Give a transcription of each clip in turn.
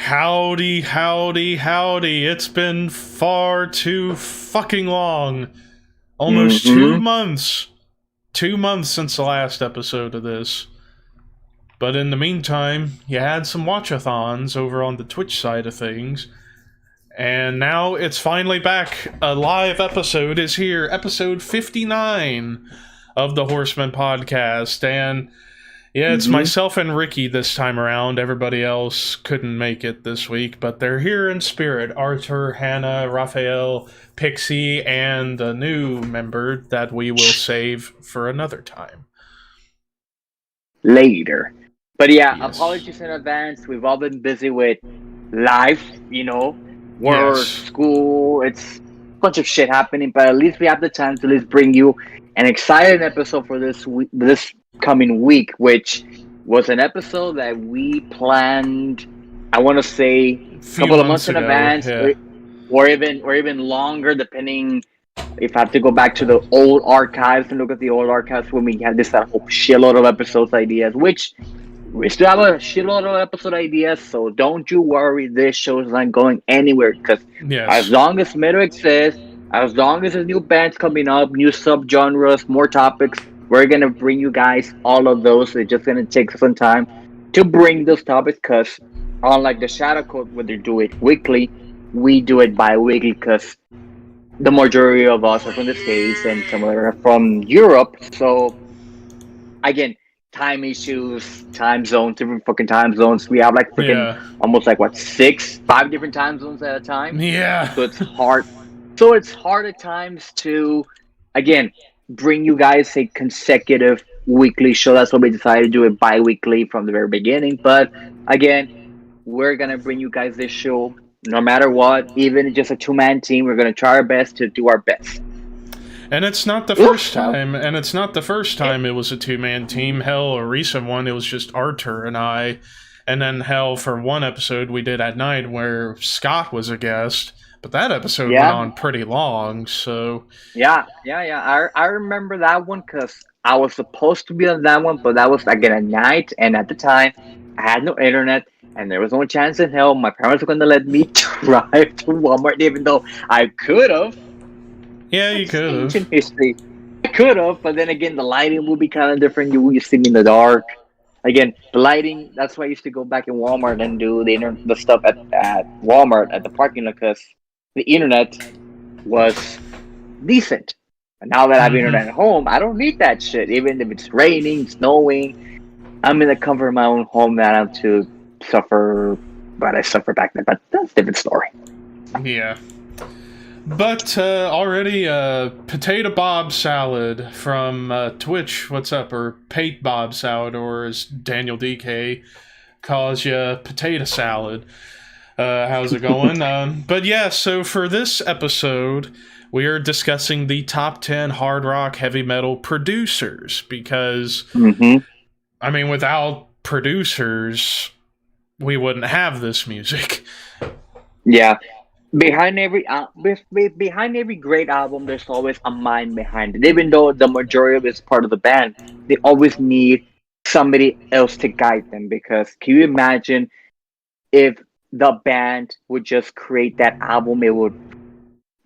Howdy, howdy, howdy. It's been far too fucking long. Almost 2 months. 2 months since the last episode of this. But in the meantime, you had some watchathons over on the Twitch side of things. And now it's finally back. A live episode is here. Episode 59 of the Horsemen podcast. And yeah, it's myself and Ricky this time around. Everybody else couldn't make it this week, but they're here in spirit. Arthur, Hannah, Raphael, Pixie, and a new member that we will save for another time. Later. But yeah, Yes. Apologies in advance. We've all been busy with life, work, school. It's a bunch of shit happening, but at least we have the time to at least bring you an exciting episode for this week, this coming week, which was an episode that we planned, I want to say, a couple of months in advance, or even longer, depending if I have to go back to the old archives and look at the old archives when we had this whole shitload of episodes ideas, which we still have a shitload of episode ideas, so don't you worry, this show is not going anywhere, because as long as Meta exists, as long as there's new bands coming up, new subgenres, more topics, we're going to bring you guys all of those. It's just going to take some time to bring those topics, because unlike the Shadow Code, where they do it weekly, we do it bi-weekly, because the majority of us are from the States and some of them are from Europe. So, again, time issues, time zones, different fucking time zones. We have like freaking almost like 5 different time zones at a time. Yeah. So it's hard. So it's hard at times to, again, bring you guys a consecutive weekly show. That's why we decided to do it bi-weekly from the very beginning. But again, we're going to bring you guys this show no matter what. Even just a two-man team, we're going to try our best to do our best. And it's not the first time, it was a two-man team. Hell, a recent one, it was just Arthur and I. And then, hell, for one episode we did at night where Scott was a guest. But that episode went on pretty long, so... Yeah. I remember that one because I was supposed to be on that one, but that was, again, at night. And at the time, I had no internet, and there was no chance in hell my parents were going to let me drive to Walmart, even though I could have. Yeah, you could have. History. I could have, but then again, the lighting would be kind of different. You see me in the dark. Again, the lighting, that's why I used to go back in Walmart and do the stuff at Walmart at the parking lot, because the internet was decent. And now that I have internet at home, I don't need that shit. Even if it's raining, snowing, I'm in the comfort of my own home that I have to suffer, but I suffered back then. But that's a different story. Yeah. But already Potato Bob Salad from Twitch, what's up? Or Pate Bob Salad, or as Daniel DK calls you, Potato Salad. How's it going? But yeah, so for this episode, we are discussing the top 10 hard rock heavy metal producers, because, I mean, without producers, we wouldn't have this music. Yeah. Behind every great album, there's always a mind behind it. Even though the majority of it's part of the band, they always need somebody else to guide them, because can you imagine if the band would just create that album? It would,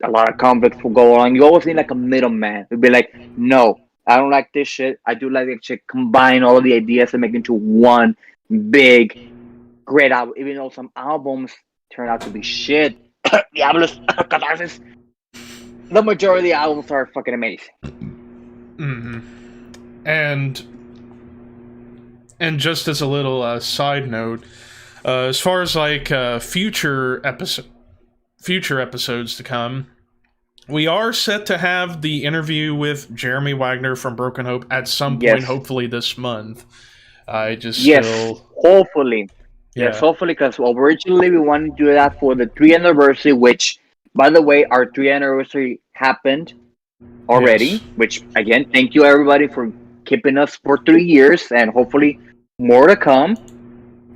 a lot of conflicts will go on. You always need like a middleman. It'd be like, no, I don't like this shit. I do like that shit. Combine all of the ideas and make it into one big, great album. Even though some albums turn out to be shit, Diablos, Catharsis, the majority of the albums are fucking amazing. And just as a little side note, as far as like future episodes to come, we are set to have the interview with Jeremy Wagner from Broken Hope at some point, hopefully this month. Hopefully. Yeah. Yes, hopefully, because originally we wanted to do that for the 3th anniversary, which, by the way, our 3rth anniversary happened already, which, again, thank you everybody for keeping us for 3 years, and hopefully more to come.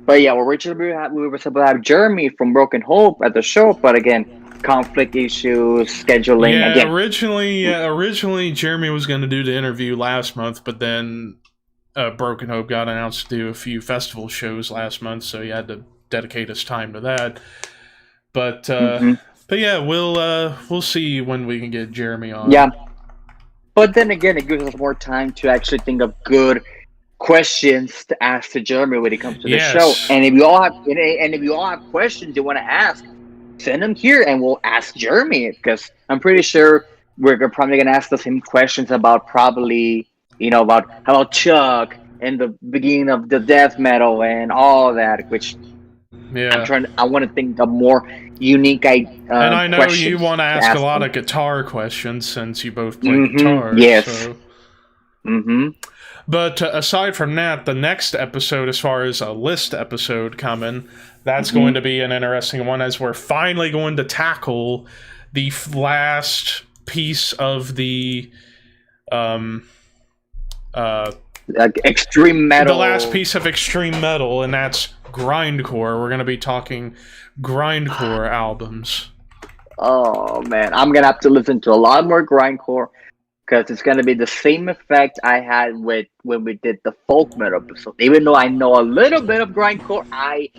But yeah, originally we were supposed to have Jeremy from Broken Hope at the show, but again, conflict issues, scheduling. Yeah, again. Originally Jeremy was going to do the interview last month, but then Broken Hope got announced to do a few festival shows last month, so he had to dedicate his time to that. But yeah, we'll see when we can get Jeremy on. Yeah, but then again, it gives us more time to actually think of good questions to ask to Jeremy when it comes to the show. And if you all have questions you want to ask, send them here, and we'll ask Jeremy, because I'm pretty sure we're probably gonna ask the same questions about about how about Chuck and the beginning of the death metal and all that, which I want to think of more unique and I know you want to ask a lot of guitar questions since you both play guitar. Yes. So. But aside from that, the next episode, as far as a list episode coming, that's going to be an interesting one, as we're finally going to tackle the last piece of the extreme metal. The last piece of extreme metal, and that's grindcore. We're going to be talking grindcore albums. Oh man, I'm going to have to listen to a lot more grindcore, because it's going to be the same effect I had when we did the folk metal episode. Even though I know a little bit of grindcore, you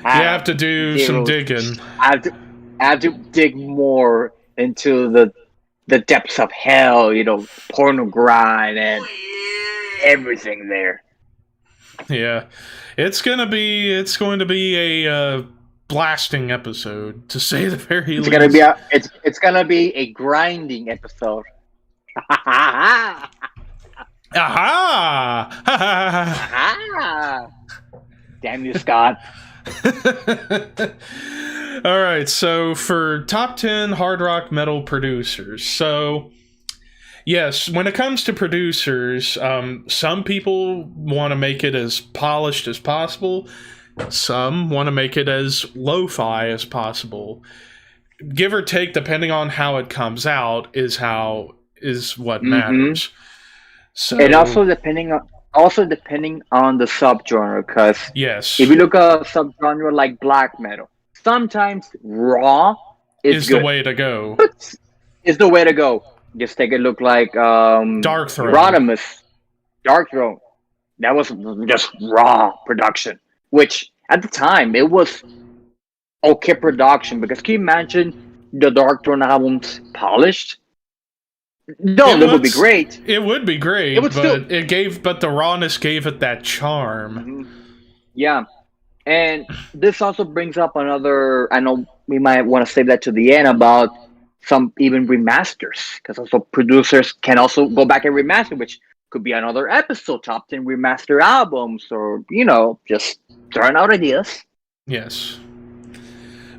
have to do some digging. I have to dig more into the depths of hell, porno grind and everything there. Yeah, it's going to be a blasting episode, to say the very least. It's gonna be a grinding episode. Aha! Damn you, Scott. All right, so for top 10 hard rock metal producers. So, yes, when it comes to producers, some people want to make it as polished as possible. Some want to make it as lo-fi as possible. Give or take, depending on how it comes out, is what matters. So, and also depending on the subgenre, because yes, if you look at a subgenre like black metal, sometimes raw is the way to go. Is the way to go. Just take a look like Dark Throne. Rodimus. Dark Throne. That was just raw production, which at the time it was okay production, because can you imagine the Dark Throne albums polished? No, it would be great. It would be great, but the rawness gave it that charm. Yeah, and this also brings up another. I know we might want to save that to the end about some even remasters, because also producers can also go back and remaster, which could be another episode, top 10 remaster albums, or just throwing out ideas. Yes.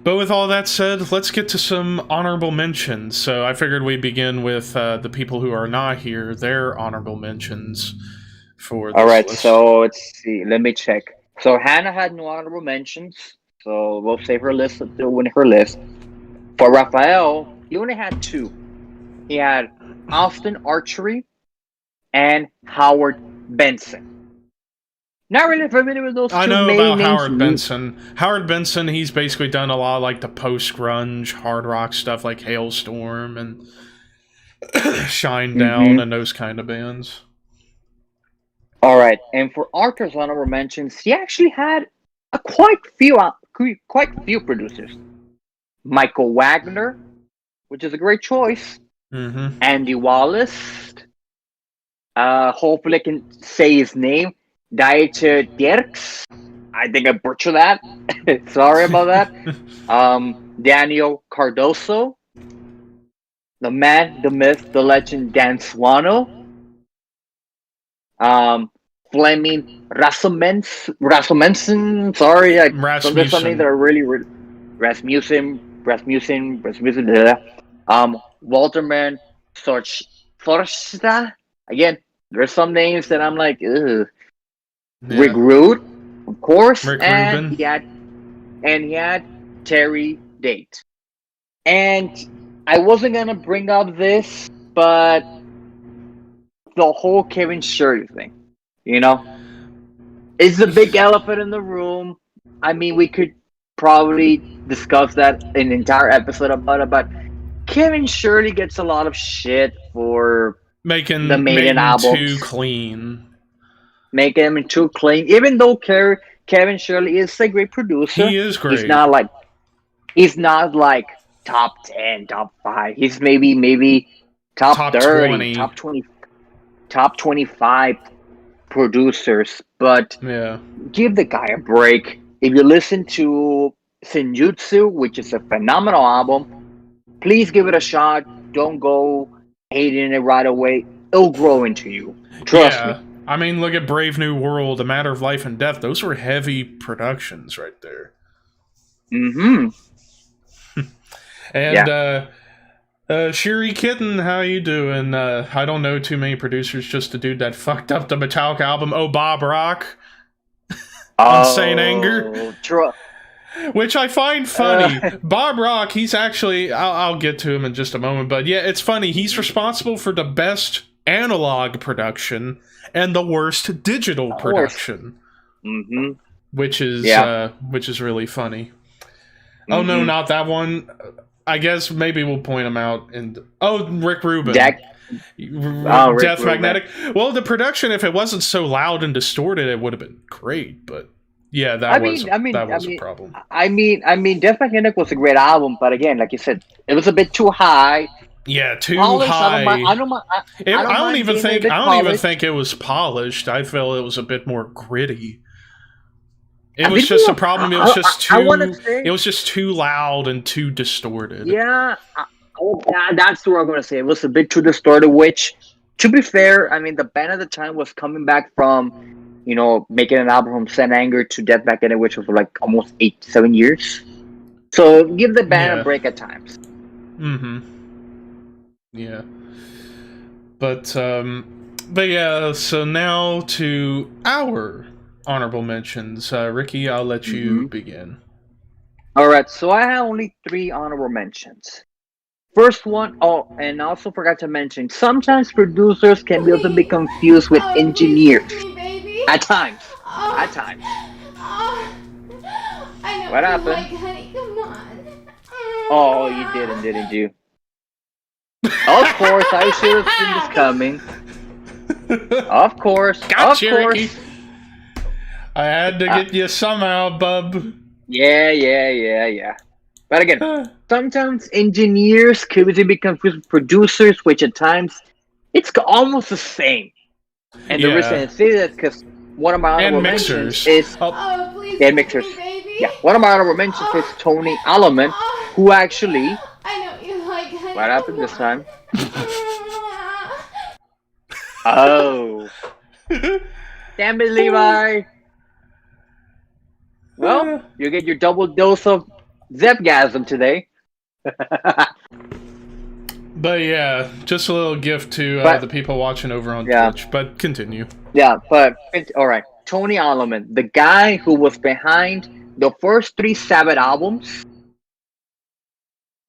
But with all that said, let's get to some honorable mentions. So I figured we'd begin with the people who are not here, their honorable mentions for this Alright, list. So let's see. Let me check. So Hannah had no honorable mentions, so we'll save her list to win her list. For Raphael, he only had 2. He had Austin Archery and Howard Benson. Not really familiar with those two main names. I know about Howard Benson. Howard Benson, he's basically done a lot of like the post-grunge hard rock stuff like Hailstorm and Shinedown and those kind of bands. Alright, and for Arthur's honorable mentions, he actually had quite few producers. Michael Wagner, which is a great choice. Andy Wallace. Hopefully I can say his name. Dieter Dierks. I think I butchered that. Sorry about that. Daniel Cardoso. The man, the myth, the legend, Dan Swano. Fleming Rasmussen. Sorry, there's something that are really Rasmussen. Walterman Forsta. Again, there's some names that I'm like, ugh. Yeah. Rick Rude, of course, Rubin. He had Terry Date. And I wasn't gonna bring up this, but the whole Kevin Shirley thing, it's the big elephant in the room. I mean, we could probably discuss that in an entire episode about it, but Kevin Shirley gets a lot of shit for making the Maiden album too clean. Making him too clean, even though Kevin Shirley is a great producer. He is great. He's not like top 10, top 5. He's maybe top 30, 20. top 25 producers. But give the guy a break. If you listen to Senjutsu, which is a phenomenal album, please give it a shot. Don't go hating it right away. It'll grow into you. Trust me. I mean, look at Brave New World, A Matter of Life and Death. Those were heavy productions right there. Mm-hmm. And Shiri Kitten, how you doing? I don't know too many producers, just the dude that fucked up the Metallica album, Bob Rock. Insane Anger. Which I find funny. Bob Rock, he's actually... I'll get to him in just a moment, but yeah, it's funny. He's responsible for the best analog production and the worst digital production. Mm-hmm. Which is really funny. Mm-hmm. Oh, no, not that one. I guess maybe we'll point him out. Rick Rubin. Death Magnetic. Well, the production, if it wasn't so loud and distorted, it would have been great, but... Yeah, that was a problem. I mean, Death Magnetic was a great album, but again, like you said, it was a bit too high. Yeah, too high. I don't even think it was polished. I feel it was a bit more gritty. It was just a problem. It was just too. It was just too loud and too distorted. Yeah, that's what I'm going to say. It was a bit too distorted. Which, to be fair, I mean, the band at the time was coming back from, making an album from Zen Anger to Death Magnetic, which was like almost 7 years. So give the band a break at times. Mm-hmm. Yeah. But yeah, so now to our honorable mentions. Ricky, I'll let you begin. Alright, so I have only 3 honorable mentions. First one, and I also forgot to mention, sometimes producers can be a little bit confused with engineers. At times. I know what happened? Like, honey, come on. Oh, you didn't you? Of course, I should have seen this coming. Of course. Gotcha, Ricky. I had to get you somehow, bub. Yeah. But again, sometimes engineers could be confused with producers, which at times it's almost the same. And the reason I say that is because one of my honorable mentions is mixers. Yeah, one of my honorable mentions is Tony Alleman, who actually. I know you like. Honey, what happened this time? Oh, damn it, Levi! Well, you get your double dose of Zepgasm today. But yeah, just a little gift to the people watching over on Twitch. But continue. Yeah, but alright. Tony Alleman, the guy who was behind the first 3 Sabbath albums.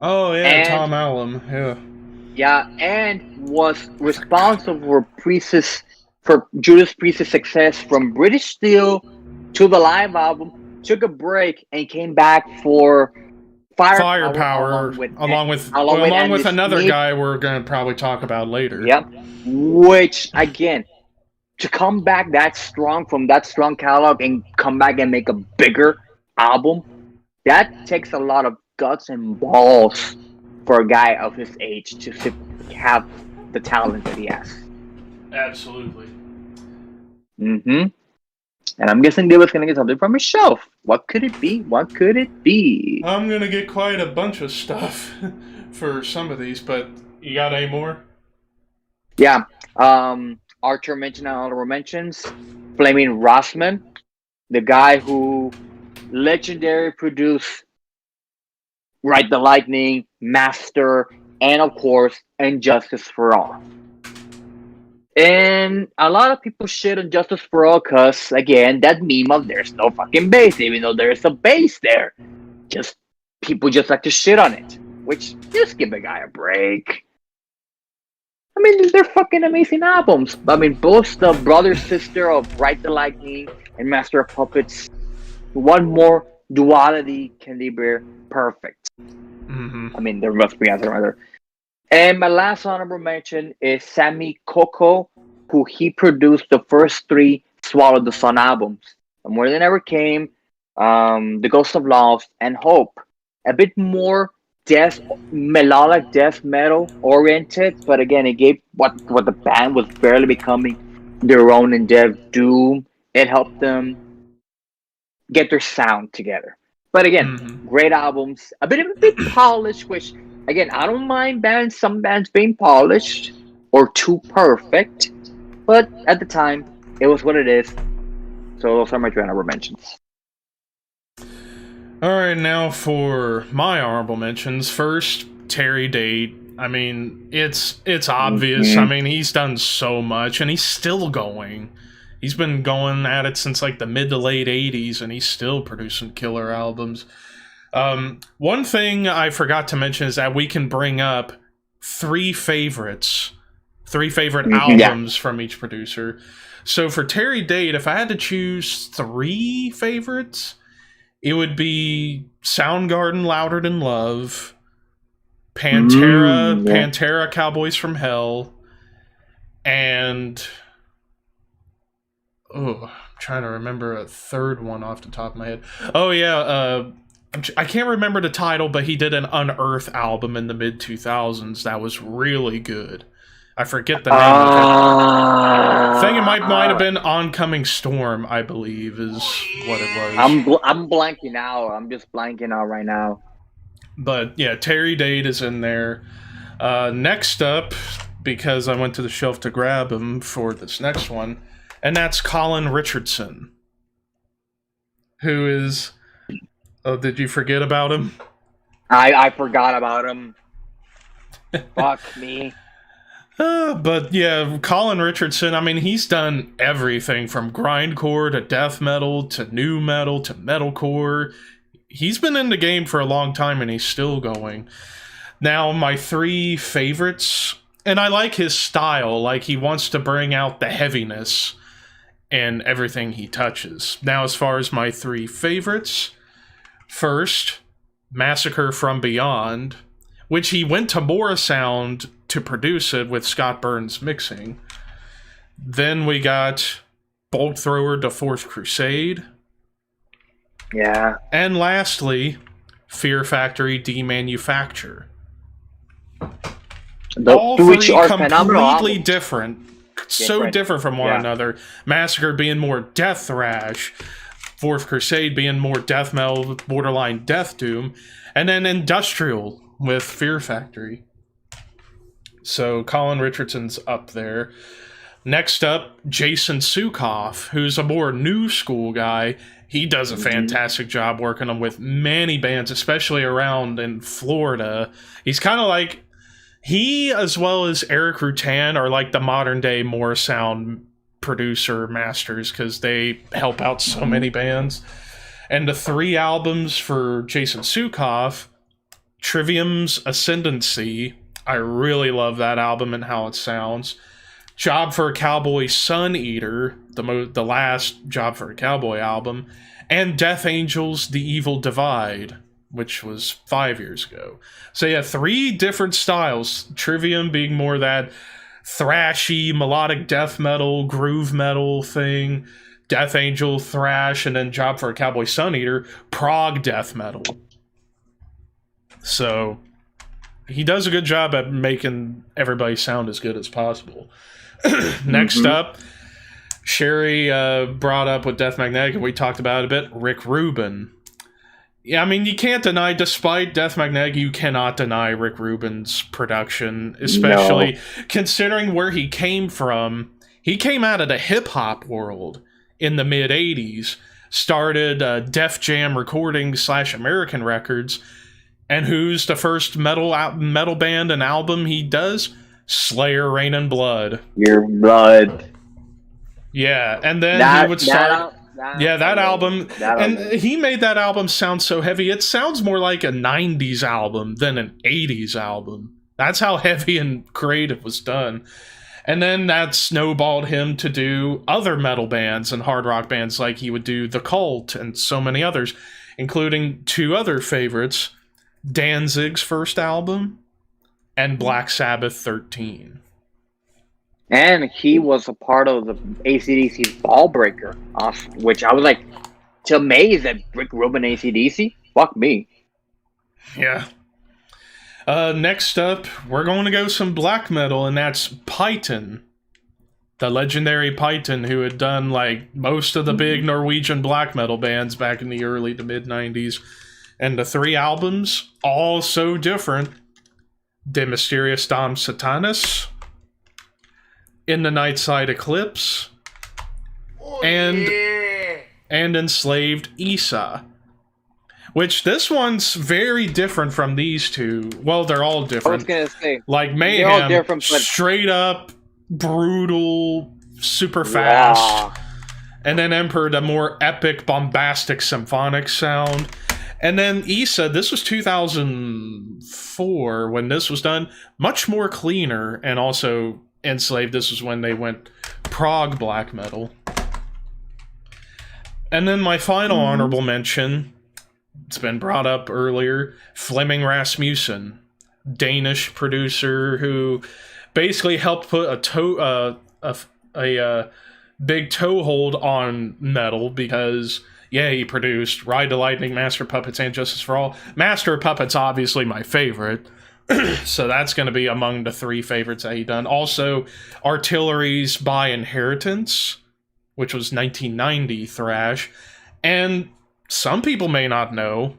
Oh yeah, Tom Allum. Yeah. Yeah, and was responsible for Judas Priest's success from British Steel to the live album. Took a break and came back for Firepower, along with another guy we're going to probably talk about later. Yep. Which, again, to come back that strong from that strong catalog and come back and make a bigger album, that takes a lot of guts and balls for a guy of his age to have the talent that he has. Absolutely. Mm-hmm. And I'm guessing David's going to get something from his shelf. What could it be? I'm going to get quite a bunch of stuff for some of these, but you got any more? Yeah. Archer mentioned honorable mentions. Flaming Horsemen, the guy who legendary produced Ride the Lightning, Master, and of course, Injustice for All. And a lot of people shit on Justice for All because, again, that meme of there's no fucking bass, even though there's a bass there. People just like to shit on it. Which, just give a guy a break. I mean, they're fucking amazing albums. I mean, both the brother-sister of Ride the Lightning and Master of Puppets, one more duality can be perfect. Mm-hmm. I mean, there must be answer rather. And my last honorable mention is Sammy Coco, who he produced the first 3 Swallow the Sun albums. More Than Ever Came, The Ghost of Love, and Hope. A bit more melodic death metal oriented, but again, it gave what the band was barely becoming their own in Dev Doom. It helped them get their sound together. But again, great albums, a bit polished, which again, I don't mind some bands being polished or too perfect, but at the time, it was what it is. So those are my two honorable mentions. All right, now for my honorable mentions. First, Terry Date. I mean, it's obvious. I mean, he's done so much, and he's still going. He's been going at it since like the mid to late 80s, and he's still producing killer albums. One thing I forgot to mention is that we can bring up three favorite albums from each producer. So for Terry Date, if I had to choose three favorites, it would be Soundgarden, Louder Than Love, Pantera, Cowboys from Hell, and I'm trying to remember a third one off the top of my head. Oh yeah, I can't remember the title, but he did an Unearth album in the mid 2000s that was really good. I forget the name of it. I think it might have been Oncoming Storm, I believe, is what it was. I'm blanking out. I'm just blanking out right now. But yeah, Terry Date is in there. Next up, because I went to the shelf to grab him for this next one, and that's Colin Richardson, who is... Oh, did you forget about him? I forgot about him. Fuck me. But yeah, Colin Richardson, I mean, he's done everything from grindcore to death metal to new metal to metalcore. He's been in the game for a long time and he's still going. Now, my three favorites, and I like his style, like he wants to bring out the heaviness in everything he touches. Now, as far as my three favorites, first, Massacre from Beyond, which he went to Morrisound to produce it with Scott Burns mixing. Then we got Bolt Thrower to Fourth Crusade. Yeah. And lastly, Fear Factory Demanufacture. All three are completely different. So different from one another. Massacre being more death thrash, Fourth Crusade being more death metal, borderline death doom, and then industrial with Fear Factory. So Colin Richardson's up there. Next up, Jason Sukhov, who's a more new school guy. He does a fantastic job working with many bands, especially around in Florida. He's kind of like, he as well as Eric Rutan are like the modern day Morrisound producer masters because they help out so many bands. And the three albums for Jason Sukhov, Trivium's Ascendancy, I really love that album and how it sounds. Job for a Cowboy, Sun Eater, the last Job for a Cowboy album, and Death Angels, The Evil Divide, which was 5 years ago. So yeah, three different styles. Trivium being more that thrashy, melodic death metal, groove metal thing. Death Angel, thrash, and then Job for a Cowboy, Sun Eater, prog death metal. So he does a good job at making everybody sound as good as possible. Next up, Sherry brought up with Death Magnetic, and we talked about it a bit, Rick Rubin. Yeah, I mean, you can't deny, despite Death Magnetic, you cannot deny Rick Rubin's production, especially considering where he came from. He came out of the hip-hop world in the mid-'80s, started Def Jam Recordings / American Records, and who's the first metal band and album he does? Slayer, Rain and Blood. Your Blood. Yeah, and then he would start... that album. And he made that album sound so heavy, it sounds more like a 90s album than an 80s album. That's how heavy and creative was done. And then that snowballed him to do other metal bands and hard rock bands, like he would do The Cult and so many others, including two other favorites, Danzig's first album and Black Sabbath 13. And he was a part of the AC/DC's Ball Breaker, which I was like, to amazed that Rick Rubin AC/DC. Fuck me. Yeah. Next up, we're going to go some black metal, and that's Python. The legendary Python, who had done like most of the big Norwegian black metal bands back in the early to mid 90s. And the 3 albums, all so different. De Mysterious Dom Satanas, In the Nightside Eclipse, and Enslaved Isa. Which this one's very different from these two. Well, they're all different. I was gonna say, like Mayhem, straight up brutal, super fast, and then Emperor, the more epic, bombastic, symphonic sound. And then Isa, this was 2004 when this was done, much more cleaner, and also Enslaved, this was when they went prog black metal. And then my final honorable mention, it's been brought up earlier, Flemming Rasmussen, Danish producer who basically helped put a big toehold on metal because, yeah, he produced Ride the Lightning, Master of Puppets, and Justice for All. Master of Puppets, obviously my favorite, so that's going to be among the 3 favorites that he done. Also, Artillery's By Inheritance, which was 1990 thrash, and some people may not know,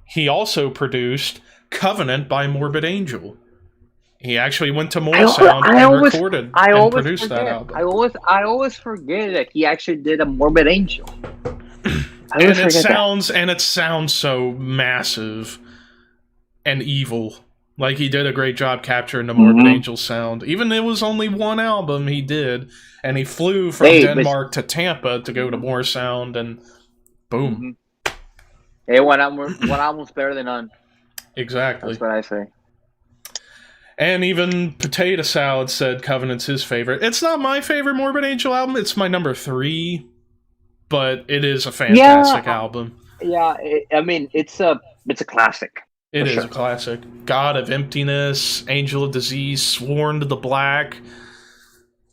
he also produced Covenant by Morbid Angel. He actually went to Moorsound and recorded and produced that album. I always forget that he actually did a Morbid Angel. And it sounds so massive and evil. Like, he did a great job capturing the Morbid Angel sound. Even it was only 1 album he did, and he flew from Denmark to Tampa to go to Moorsound, and boom. Hey, one album's better than none. Exactly. That's what I say. And even Potato Salad said Covenant's his favorite. It's not my favorite Morbid Angel album. It's my number 3, but it is a fantastic album. Yeah, it's a classic. It is a classic. God of Emptiness, Angel of Disease, Sworn to the Black.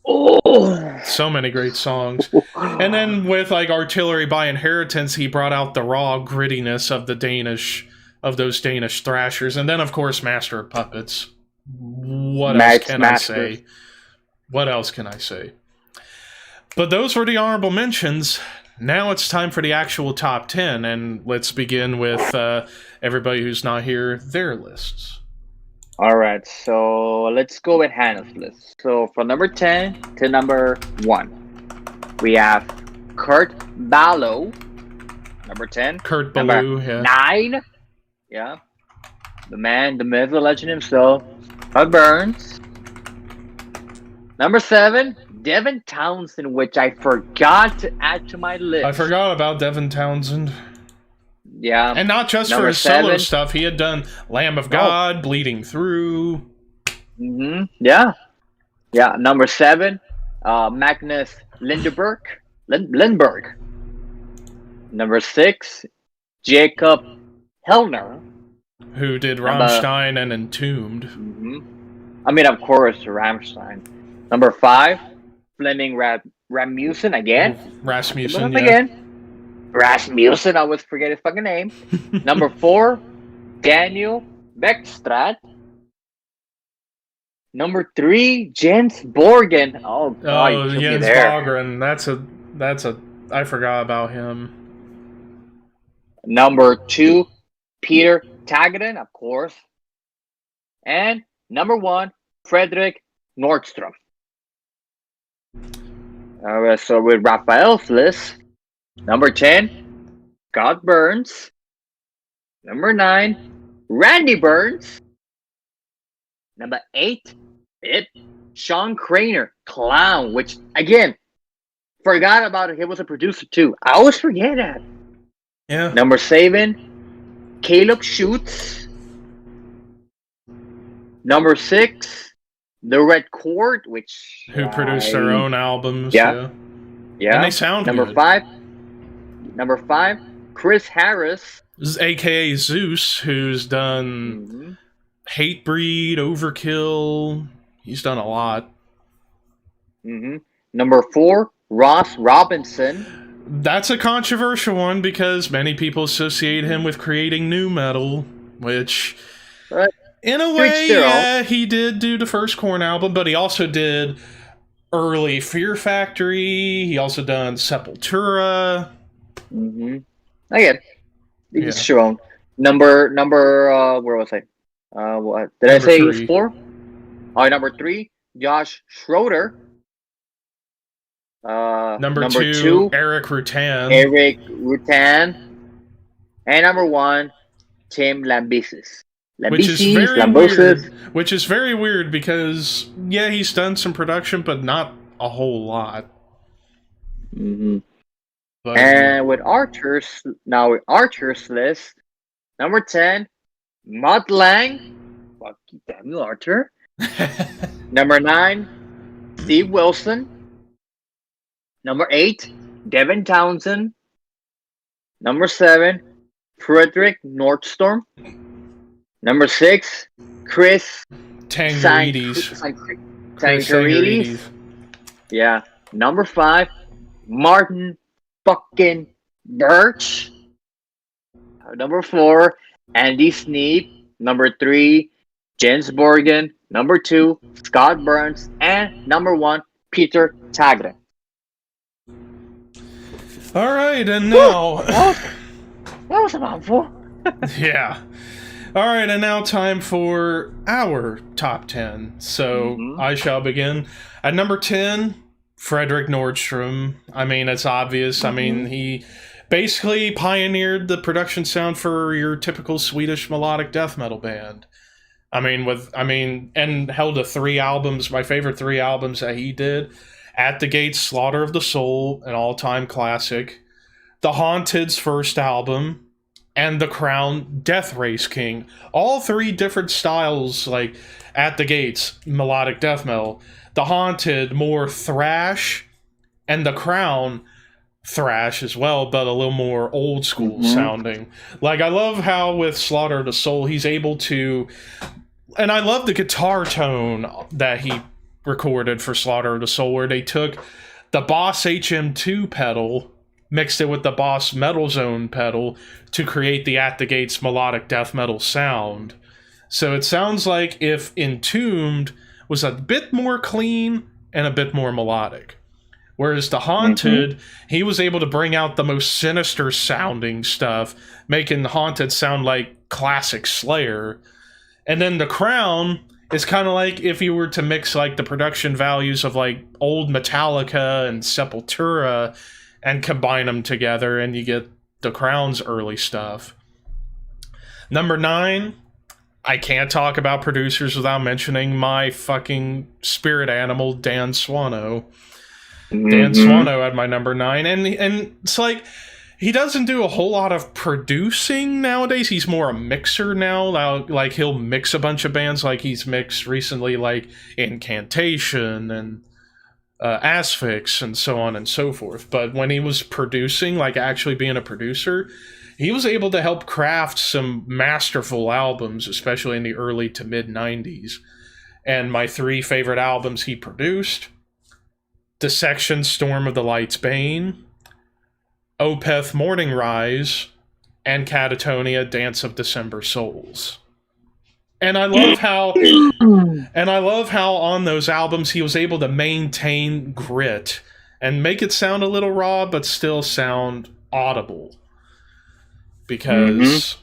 Oh, so many great songs. And then with like Artillery by Inheritance, he brought out the raw grittiness of those Danish thrashers. And then of course Master of Puppets. What else can I say? But those were the honorable mentions. Now it's time for the actual top 10, and let's begin with everybody who's not here, their lists. Alright, so let's go with Hannah's list. So from number 10 to number 1, we have Kurt Balow, number 10. Kurt Balow, number 9, yeah. The man, the myth, the legend himself, Bud Burns. Number 7, Devin Townsend, which I forgot to add to my list. I forgot about Devin Townsend. Yeah. And not just for his solo stuff. He had done Lamb of God, Bleeding Through. Yeah. Yeah. Number 7, Magnus Lindberg. Number 6, Jacob Hellner. Who did Rammstein and Entombed. I mean, of course, Rammstein. Number 5, Flemming Rasmussen again. Rasmussen, Rasmussen, I always forget his fucking name. Number 4, Daniel Beckstrad. Number 3, Jens Borgen. Oh God, Jens Borgen. That's a. I forgot about him. Number 2, Peter Tagrant, of course. And number 1, Frederick Nordstrom. Alright, so with Raphael's list, number 10, Scott Burns. Number 9, Randy Burns. Number 8, Sean Craner, Clown, which, again, forgot about it. He was a producer, too. I always forget that. Yeah. Number 7, Caleb Schutz. Number 6, The Red Chord, who produced their own albums. Yeah. And they sound good. Number 5, Chris Harris. This is AKA Zeus, who's done Hatebreed, Overkill. He's done a lot. Number 4, Ross Robinson. That's a controversial one because many people associate him with creating nu metal, which, But in a way, yeah, he did do the first Korn album, but he also did early Fear Factory. He also done Sepultura. Again, it's your own. Number, where was I? What did I say? He's 4? Oh, number 3, Josh Schroeder. Number 2, Eric Rutan. And number 1, Tim Lambesis. Which is very weird. Which is very weird because, yeah, he's done some production, but not a whole lot. But, and with Archer's list, number 10, Mutt Lang. Fuck you, damn you, Archer. Number 9, Steve Wilson. Number 8, Devin Townsend. Number 7, Frederick Nordstrom. Number 6, Chris Tangeridis. Tangeridis. Yeah. Number 5, Martin fucking Birch. Number 4, Andy Snip. Number 3, Jens Borgen. Number 2, Scott Burns. And number 1, Peter Tagrant. All right, and now that was a mouthful. Yeah. All right, and now time for our top 10. So I shall begin at number 10. Frederick Nordstrom. I mean, it's obvious. I mean, he basically pioneered the production sound for your typical Swedish melodic death metal band. And held 3 albums, my favorite 3 albums that he did. At the Gates, Slaughter of the Soul, an all-time classic. The Haunted's first album. And The Crown, Death Race King. All 3 different styles, like At the Gates, melodic death metal. The Haunted, more thrash. And The Crown, thrash as well, but a little more old school sounding. Like, I love how with Slaughter of the Soul, he's able to... And I love the guitar tone that he recorded for Slaughter of the Soul, where they took the Boss HM2 pedal, mixed it with the Boss Metal Zone pedal to create the At the Gates melodic death metal sound. So it sounds like if Entombed was a bit more clean and a bit more melodic. Whereas the Haunted, he was able to bring out the most sinister sounding stuff, making the Haunted sound like classic Slayer. And then the Crown is kind of like if you were to mix like the production values of like old Metallica and Sepultura and combine them together, and you get the Crown's early stuff. Number 9, I can't talk about producers without mentioning my fucking spirit animal, Dan Swano. Dan Swano had my number 9, and it's like he doesn't do a whole lot of producing nowadays. He's more a mixer now. Like, he'll mix a bunch of bands. Like, he's mixed recently, like, Incantation and Asphyx and so on and so forth. But when he was producing, like, actually being a producer, he was able to help craft some masterful albums, especially in the early to mid-90s. And my 3 favorite albums he produced: Dissection, Storm of the Light's Bane, Opeth, Morning Rise, and Catatonia, Dance of December Souls. And I love how on those albums he was able to maintain grit and make it sound a little raw but still sound audible. Because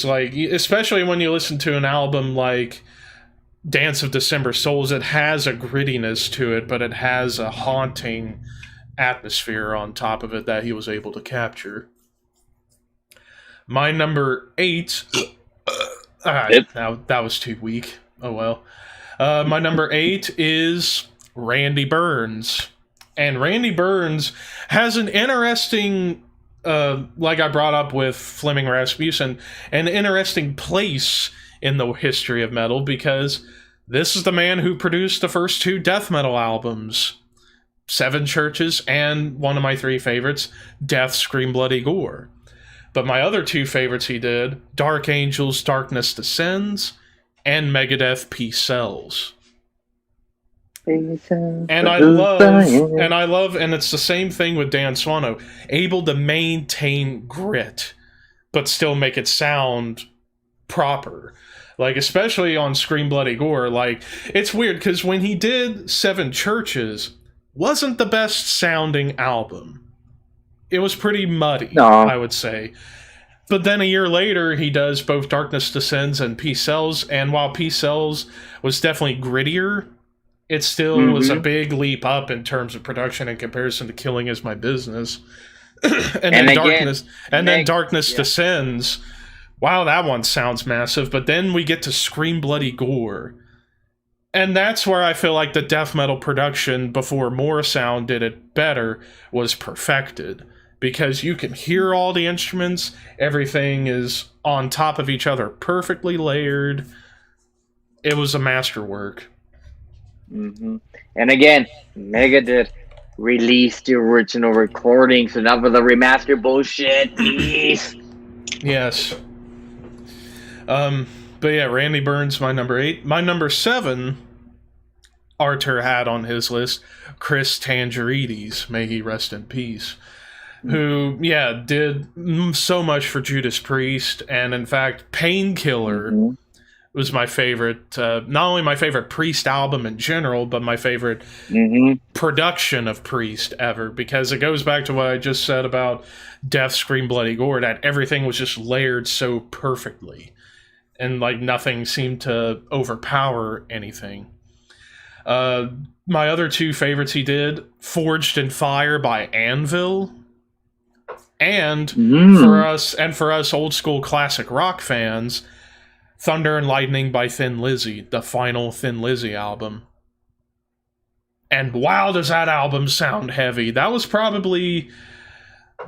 like, especially when you listen to an album like Dance of December Souls, it has a grittiness to it, but it has a haunting atmosphere on top of it that he was able to capture. My number 8... that was too weak. Oh well. My number 8 is Randy Burns. And Randy Burns has an interesting, like I brought up with Fleming Rasmussen, an interesting place in the history of metal, because this is the man who produced the first 2 death metal albums, Seven Churches, and one of my 3 favorites, Death, Scream, Bloody Gore. But my other 2 favorites he did, Dark Angels, Darkness Descends, and Megadeth, Peace Sells. And I love, and it's the same thing with Dan Swano, able to maintain grit, but still make it sound proper. Like, especially on Scream Bloody Gore, like, it's weird, because when he did Seven Churches, wasn't the best sounding album. It was pretty muddy, I would say. But then a year later, he does both Darkness Descends and Peace Sells, and while Peace Sells was definitely grittier, it still was a big leap up in terms of production in comparison to Killing Is My Business. and then Darkness Descends. Wow, that one sounds massive. But then we get to Scream Bloody Gore. And that's where I feel like the death metal production before Morrisound did it better was perfected. Because you can hear all the instruments, everything is on top of each other, perfectly layered. It was a masterwork. And again, Megadeth released the original recording, so not for the remaster bullshit, please. Yes. But yeah, Randy Burns, my number 8. My number 7, Artur had on his list, Chris Tangeridis, may he rest in peace. Who, did so much for Judas Priest, and in fact, Painkiller was my favorite, not only my favorite Priest album in general, but my favorite production of Priest ever, because it goes back to what I just said about Death, Scream, Bloody Gore, that everything was just layered so perfectly, and like nothing seemed to overpower anything. My other 2 favorites he did, Forged in Fire by Anvil, and for us old school classic rock fans, Thunder and Lightning by Thin Lizzy, the final Thin Lizzy album. And wow, does that album sound heavy. That was probably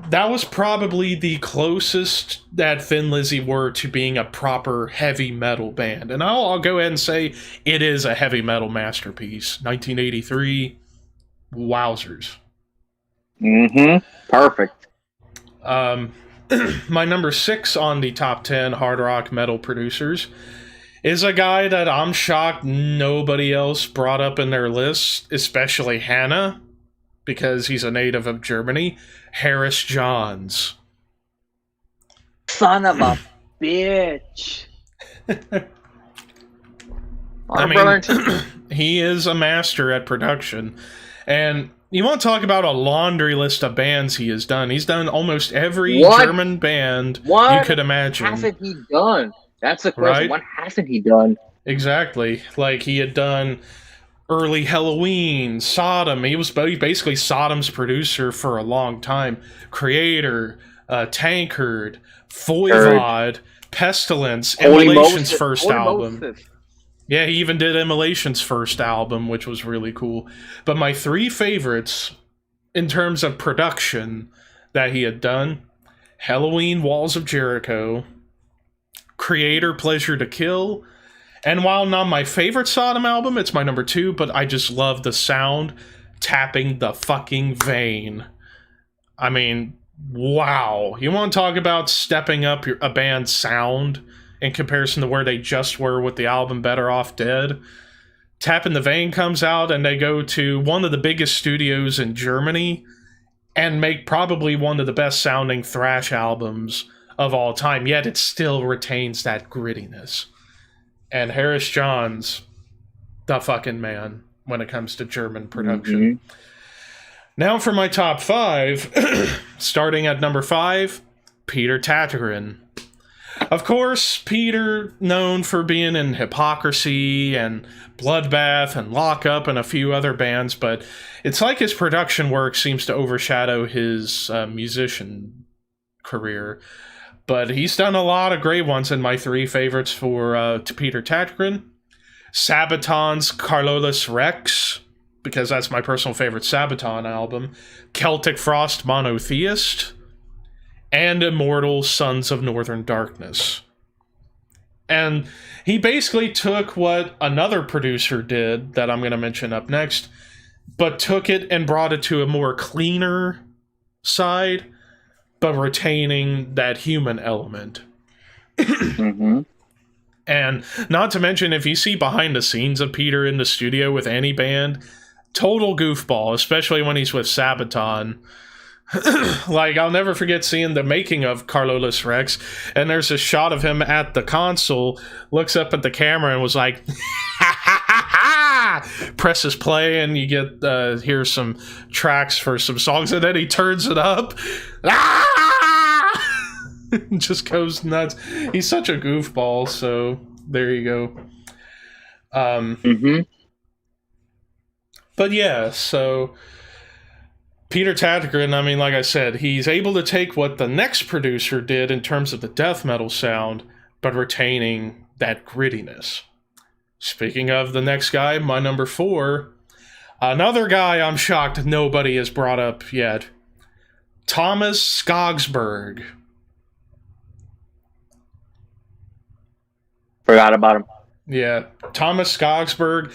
the closest that Thin Lizzy were to being a proper heavy metal band. And I'll go ahead and say it is a heavy metal masterpiece. 1983, wowzers. Perfect. My number 6 on the top 10 hard rock metal producers is a guy that I'm shocked nobody else brought up in their list, especially Hannah, because he's a native of Germany, Harris Johns. Son of a bitch. I mean, he is a master at production. And you want to talk about a laundry list of bands he has done. He's done almost every German band you could imagine. What hasn't he done? That's the question. Right? What hasn't he done? Exactly. Like, he had done early Halloween, Sodom. He was basically Sodom's producer for a long time. Creator, Tankard, Voivod, Pestilence, Immolation's first album. Yeah, he even did Immolation's first album, which was really cool. But my 3 favorites, in terms of production that he had done, Halloween, Walls of Jericho, Creator, Pleasure to Kill, and while not my favorite Sodom album, it's my number 2, but I just love the sound tapping the fucking vein. I mean, wow. You want to talk about stepping up a band's sound in comparison to where they just were with the album Better Off Dead? Tapping the Vein comes out, and they go to one of the biggest studios in Germany and make probably one of the best sounding thrash albums of all time, yet it still retains that grittiness. And Harris Johns, the fucking man when it comes to German production. Now for my top 5, starting at number 5, Peter Tagrant. Of course, Peter, known for being in Hypocrisy and Bloodbath and Lockup and a few other bands, but it's like his production work seems to overshadow his musician career. But he's done a lot of great ones, and my 3 favorites for Peter Tagrant. Sabaton's Carolus Rex, because that's my personal favorite Sabaton album. Celtic Frost Monotheist, and Immortal Sons of Northern Darkness. And he basically took what another producer did, that I'm going to mention up next, but took it and brought it to a more cleaner side, but retaining that human element. And not to mention, if you see behind the scenes of Peter in the studio with any band, total goofball, especially when he's with Sabaton. Like, I'll never forget seeing the making of Carolus Rex, and there's a shot of him at the console, looks up at the camera and was like, ha ha ha ha! Presses play, and you get, hear some tracks for some songs, and then he turns it up. Just goes nuts. He's such a goofball, so there you go. But yeah, so Peter Tagrant, I mean, like I said, he's able to take what the next producer did in terms of the death metal sound, but retaining that grittiness. Speaking of the next guy, my number 4, another guy I'm shocked nobody has brought up yet. Thomas Skogsberg. Forgot about him. Yeah, Thomas Skogsberg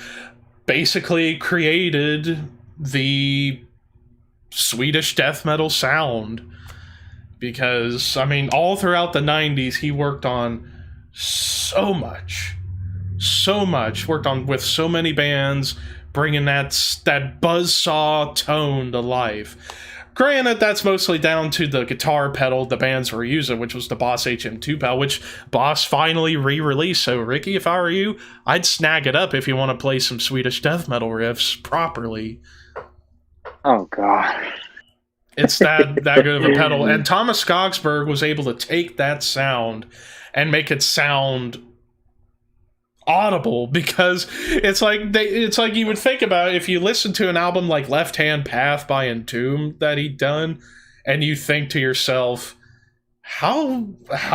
basically created the Swedish death metal sound, because, I mean, all throughout the 90s he worked on so much, worked on with so many bands, bringing that buzzsaw tone to life. Granted, that's mostly down to the guitar pedal the bands were using, which was the Boss HM2 pedal, which Boss finally re-released. So, Ricky, if I were you, I'd snag it up if you want to play some Swedish death metal riffs properly. Oh, God. It's that good of a pedal. And Thomas Skogsberg was able to take that sound and make it sound audible, because it's like you would think about if you listen to an album like Left Hand Path by Entomb that he'd done, and you think to yourself, how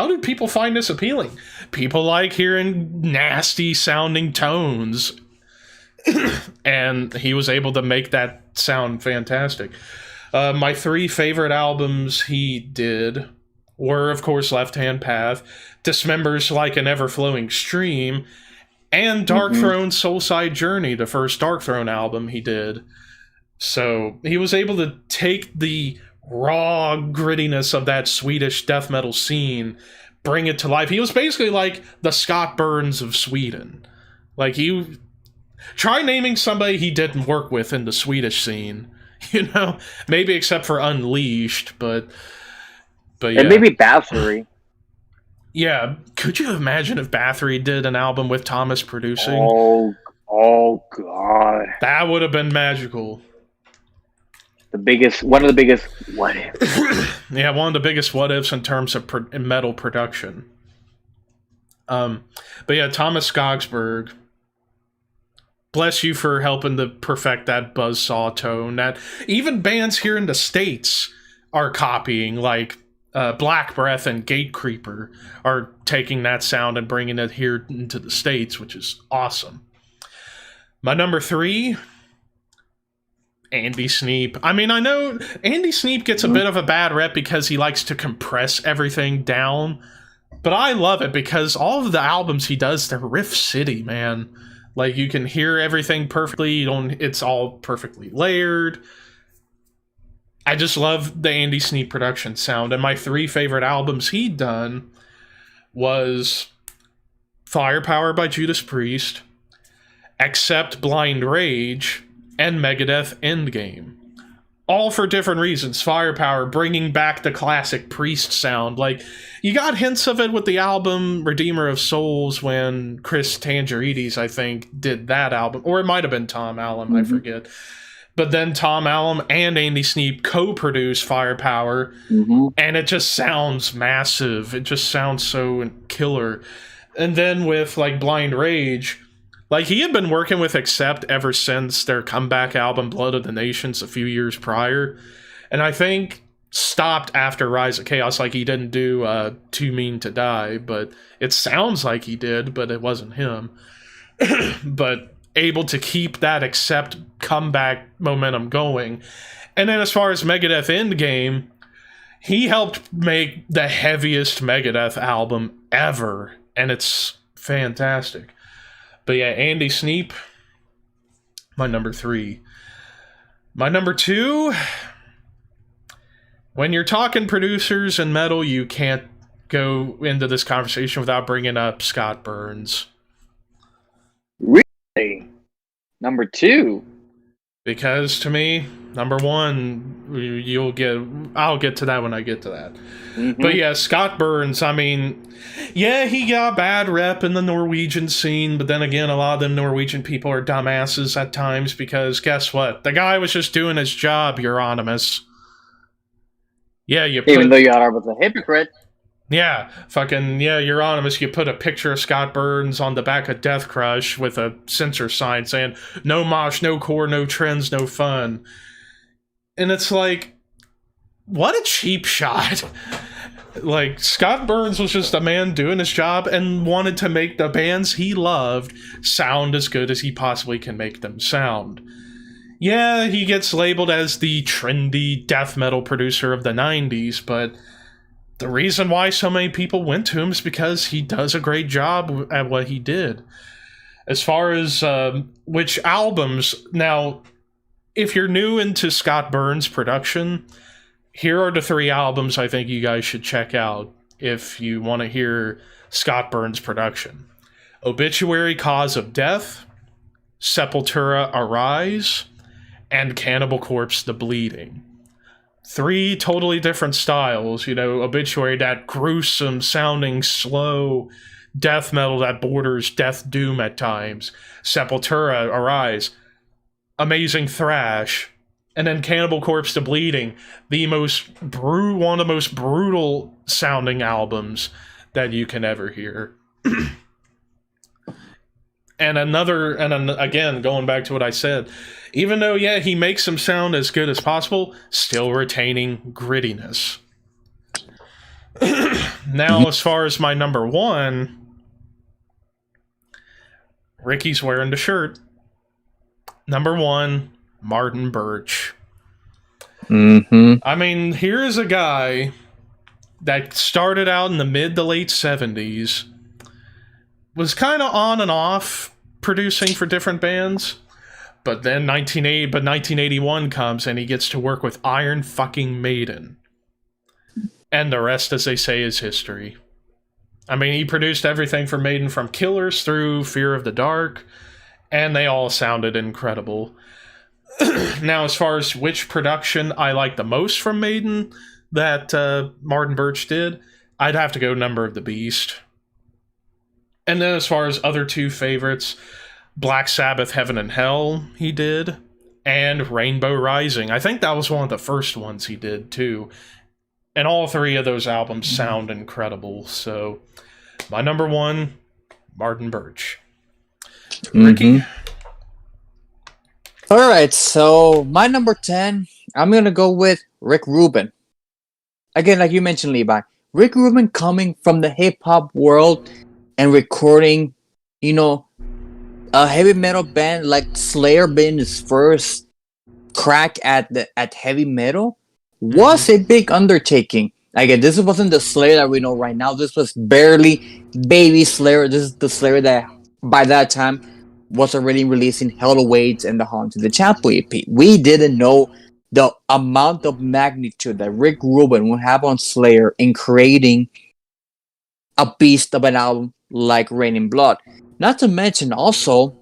did people find this appealing? People like hearing nasty sounding tones. And he was able to make that sound fantastic. My 3 favorite albums he did were, of course, Left Hand Path, Dismembers Like an Ever-Flowing Stream, and Dark Throne Soulside Journey, the first Dark Throne album he did. So he was able to take the raw grittiness of that Swedish death metal scene, bring it to life. He was basically like the Scott Burns of Sweden. Like, try naming somebody he didn't work with in the Swedish scene. You know, maybe except for Unleashed, but yeah. And maybe Bathory. Yeah, could you imagine if Bathory did an album with Thomas producing? Oh God. That would have been magical. One of the biggest what ifs. Yeah, one of the biggest what ifs in terms of metal production. But yeah, Thomas Skogsberg, bless you for helping to perfect that buzzsaw tone that even bands here in the States are copying, like Black Breath and Gatecreeper are taking that sound and bringing it here into the States, which is awesome. My number 3, Andy Sneap. I mean, I know Andy Sneap gets a bit of a bad rep because he likes to compress everything down, but I love it because all of the albums he does, they're Riff City, man. Like, you can hear everything perfectly. It's all perfectly layered. I just love the Andy Sneap production sound. And my 3 favorite albums he'd done was Firepower by Judas Priest, Accept Blind Rage, and Megadeth Endgame. All for different reasons. Firepower, bringing back the classic Priest sound. Like, you got hints of it with the album Redeemer of Souls when Chris Tangeridis, I think, did that album. Or it might have been Tom Allom, I forget. But then Tom Allom and Andy Sneap co-produced Firepower, and it just sounds massive. It just sounds so killer. And then with, like, Blind Rage, like, he had been working with Accept ever since their comeback album Blood of the Nations a few years prior, and I think stopped after Rise of Chaos. Like, he didn't do Too Mean to Die, but it sounds like he did, but it wasn't him. But able to keep that Accept comeback momentum going. And then as far as Megadeth Endgame, he helped make the heaviest Megadeth album ever, and it's fantastic. But yeah, Andy Sneap, my number 3. My number 2, when you're talking producers and metal, you can't go into this conversation without bringing up Scott Burns. Really? Number 2? Because to me, number 1, I'll get to that when I get to that. Mm-hmm. But yeah, Scott Burns, I mean, yeah, he got a bad rep in the Norwegian scene, but then again, a lot of them Norwegian people are dumbasses at times because guess what? The guy was just doing his job, Euronymous. Yeah, even though Euronymous was a hypocrite. Yeah, Euronymous, you put a picture of Scott Burns on the back of Death Crush with a censor sign saying, no mosh, no core, no trends, no fun. And it's like, what a cheap shot. Like, Scott Burns was just a man doing his job and wanted to make the bands he loved sound as good as he possibly can make them sound. Yeah, he gets labeled as the trendy death metal producer of the 90s, but the reason why so many people went to him is because he does a great job at what he did. As far as which albums, now, if you're new into Scott Burns' production, here are the 3 albums I think you guys should check out if you want to hear Scott Burns' production. Obituary Cause of Death, Sepultura Arise, and Cannibal Corpse The Bleeding. 3 totally different styles, Obituary, that gruesome sounding slow death metal that borders death doom at times. Sepultura Arise, amazing thrash. And then Cannibal Corpse The Bleeding, one of the most brutal sounding albums that you can ever hear. And again, going back to what I said, even though, yeah, he makes them sound as good as possible, still retaining grittiness. Now, as far as my number 1, Ricky's wearing the shirt. Number 1, Martin Birch. Mm-hmm. I mean, here is a guy that started out in the mid to late 70s, was kind of on and off producing for different bands, but then 1981 comes and he gets to work with Iron fucking Maiden. And the rest, as they say, is history. I mean, he produced everything for Maiden from Killers through Fear of the Dark, and they all sounded incredible. Now, as far as which production I like the most from Maiden that Martin Birch did, I'd have to go Number of the Beast. And then as far as other 2 favorites, Black Sabbath, Heaven and Hell he did, and Rainbow Rising. I think that was one of the first ones he did, too. And all 3 of those albums sound incredible. So, my number 1, Martin Birch. Ricky? All right, so my number 10, I'm going to go with Rick Rubin. Again, like you mentioned, Levi, Rick Rubin coming from the hip-hop world and recording, a heavy metal band like Slayer being his first crack at heavy metal was a big undertaking. Again, this wasn't the Slayer that we know right now. This was barely baby Slayer. This is the Slayer that by that time was already releasing Hell Awaits and the Haunted the Chapel EP. We didn't know the amount of magnitude that Rick Rubin would have on Slayer in creating a beast of an album like Rain in Blood. Not to mention also,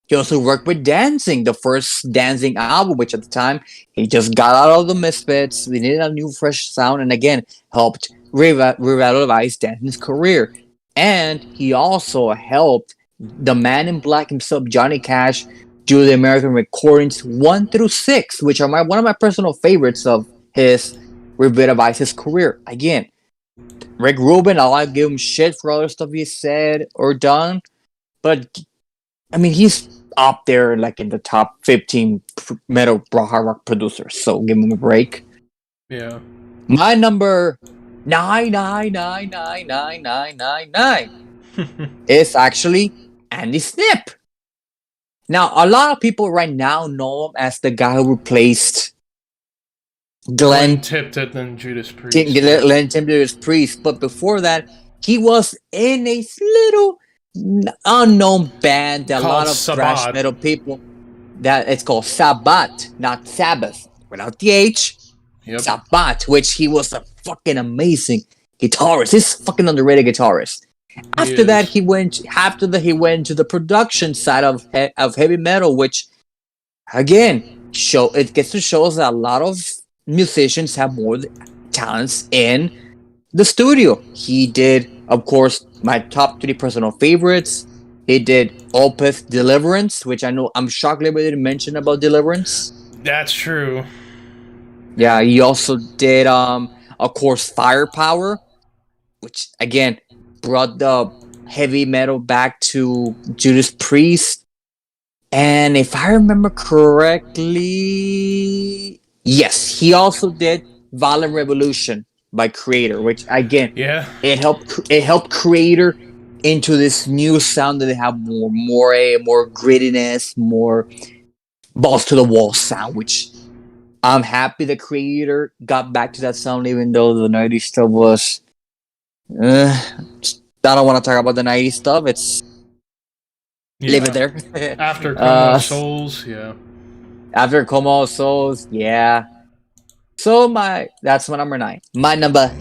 he also worked with Danzig, the first Danzig album, which at the time, he just got out of the Misfits. We needed a new fresh sound, and again, helped revitalize Danzig's career. And he also helped the Man in Black himself, Johnny Cash, do the American recordings 1 through 6, which are one of my personal favorites of his revitalize his career. Again, Rick Rubin, I like to give him shit for all the stuff he said or done, but I mean, he's up there like in the top 15 metal hard rock producers, so give him a break. Yeah. My number 9 is actually Andy Snip. Now, a lot of people right now know him as the guy who replaced Glenn Tipton and Judas Priest. Glenn Tipton and Judas Priest, but before that, he was in a little unknown band that a lot of thrash metal people that it's called Sabbath, not Sabbath, without the H. Yep. Sabbath, which he was a fucking amazing guitarist. He's fucking underrated guitarist. After that, he went to the production side of heavy metal, which again it gets to show us that a lot of musicians have more talents in the studio. He did, of course, my top 3 personal favorites. He did Opeth Deliverance, which I know I'm shocked they didn't mention about Deliverance. That's true. Yeah, he also did, of course, Firepower, which again brought the heavy metal back to Judas Priest. And if I remember correctly, yes, he also did Violent Revolution by Creator, which again, it helped Creator into this new sound that they have more grittiness, more balls to the wall sound, which I'm happy the Creator got back to that sound, even though the 90s stuff was I don't want to talk about the 90s stuff. It's leave it there. After Coma of Souls, After Coma of Souls, yeah. So that's my number 9. My number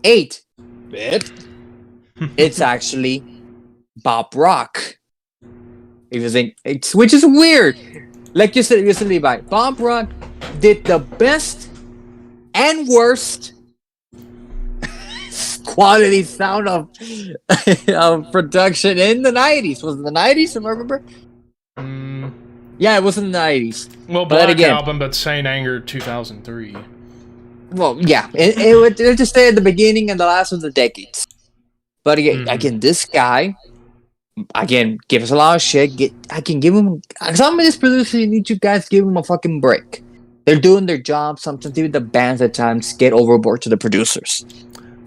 8, it's actually Bob Rock. If you think which is weird. Like you said, Levi, Bob Rock did the best and worst quality sound of production in the 90s. Was it the 90s? Remember? Yeah, it was in the 90s. Well, Black Album, but Saint Anger 2003. Well, yeah, it would just stay at the beginning and the last of the decades. But again, this guy, again, give us a lot of shit. I can give him. Some of this producers, you need you guys give him a fucking break. They're doing their job. Sometimes even the bands at times get overboard to the producers.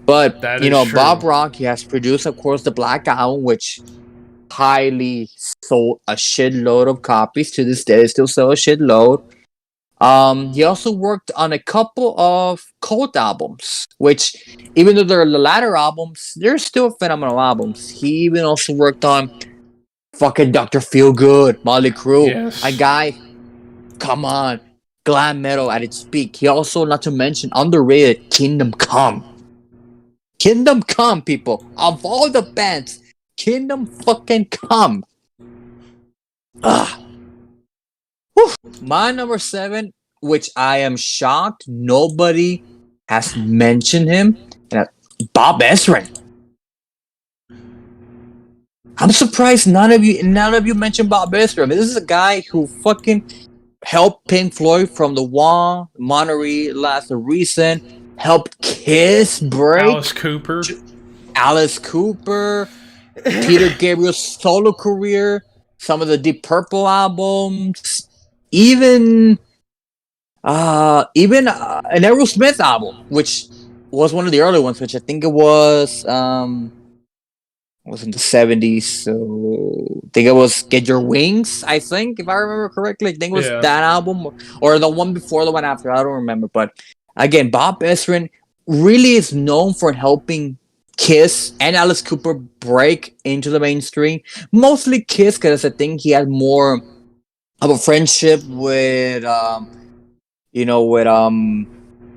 But true. Bob Rock, he has produced, of course, the Black Album, which highly sold a shitload of copies. To this day, they still sell a shitload. He also worked on a couple of cult albums, which, even though they're the latter albums, they're still phenomenal albums. He even also worked on fucking Dr. Feelgood, Motley Crue, a guy, come on, glam metal at its peak. He also, not to mention, underrated Kingdom Come. Kingdom Come, people. Of all the bands, Kingdom fucking Come. My number 7, which I am shocked nobody has mentioned him, Bob Esrin. I'm surprised none of you mentioned Bob Esrin. This is a guy who fucking helped Pink Floyd from the Wall, Monterey last recent, helped Kiss break. Alice Cooper, Peter Gabriel's solo career, some of the Deep Purple albums, even an Aerosmith album, which was one of the early ones, which I think it was in the 70s, so I think it was Get Your Wings, I think, if I remember correctly. I think it was that album, or the one before, the one after, I don't remember. But again, Bob Esrin really is known for helping Kiss and Alice Cooper break into the mainstream. Mostly Kiss, because I think he had more of a friendship with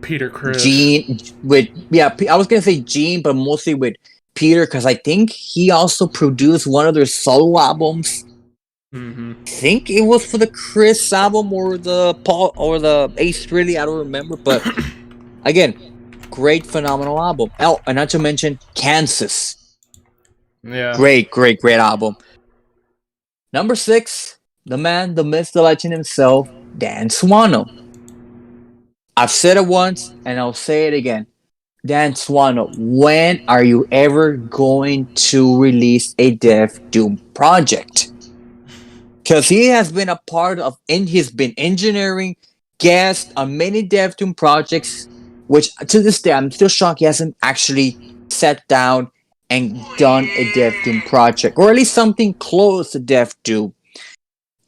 Peter Criss. Gene, I was gonna say Gene, but mostly with Peter, because I think he also produced one of their solo albums. I think it was for the Chris album or the Paul or the Ace Frehley, I don't remember, but again, great, phenomenal album. Oh, and not to mention Kansas. Yeah. Great album. Number 6, the man, the myth, the legend himself, Dan Swano. I've said it once, and I'll say it again. Dan Swano, when are you ever going to release a Death Doom project? Because he has been a part of, and he's been engineering, guest on many Death Doom projects, which to this day, I'm still shocked he hasn't actually sat down and done a Death Doom project, or at least something close to Death Doom.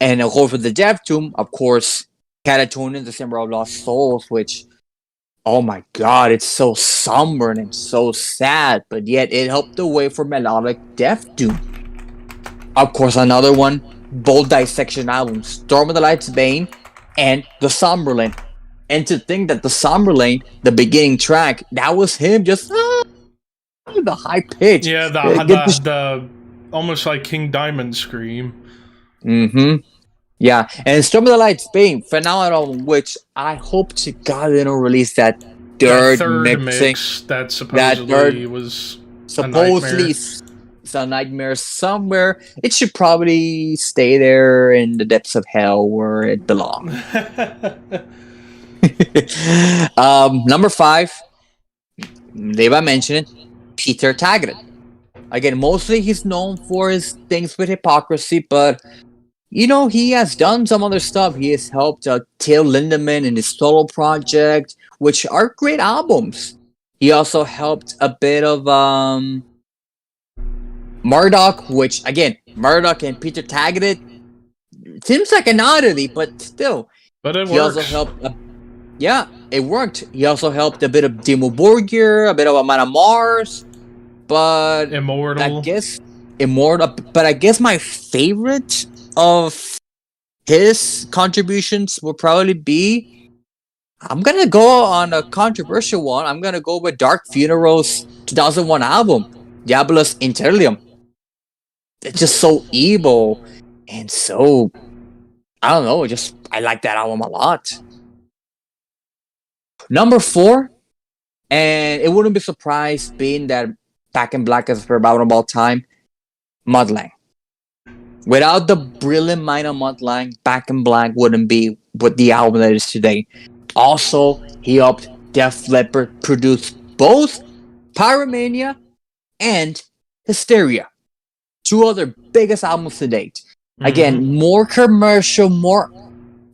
And of course, with the Death Doom, of course, Catatonia, December of Lost Souls, which, oh my god, it's so somber and so sad, but yet it helped the way for melodic Death Doom. Of course, another one, bold dissection albums, Storm of the Light's Bane and The Somberland. And to think that The Somberland, the beginning track, that was him just The high pitch. Yeah, the almost like King Diamond scream. Mm-hmm. Yeah, and Storm of the Light Spain phenomenal, which I hope to God they don't release that third mix that supposedly was supposedly it's a nightmare somewhere. It should probably stay there in the depths of hell where it belongs. Number 5, Leva mentioned it, Peter Tagrant. Again, mostly he's known for his things with hypocrisy, but you know, he has done some other stuff. He has helped Till Lindemann in his solo project, which are great albums. He also helped a bit of Murdoch, which, again, Murdoch and Peter Taggart seems like an oddity, but still. But it he works. Also helped, yeah, it worked. He also helped a bit of Dimmu Borgir, a bit of Amanda Mars, but Immortal. But I guess my favorite of his contributions will probably be, I'm gonna go on a controversial one. I'm gonna go with Dark Funeral's 2001 album, Diabolus Interlium. It's just so evil and so, I don't know, I like that album a lot. Number 4, and it wouldn't be surprised being that Back in Black is his favorite album of all time, Mudlang. Without the brilliant mind of Mudlang, Back in Black wouldn't be what the album that is today. Also, he helped Def Leppard produce both Pyromania and Hysteria, 2 other biggest albums to date. Again, more commercial, more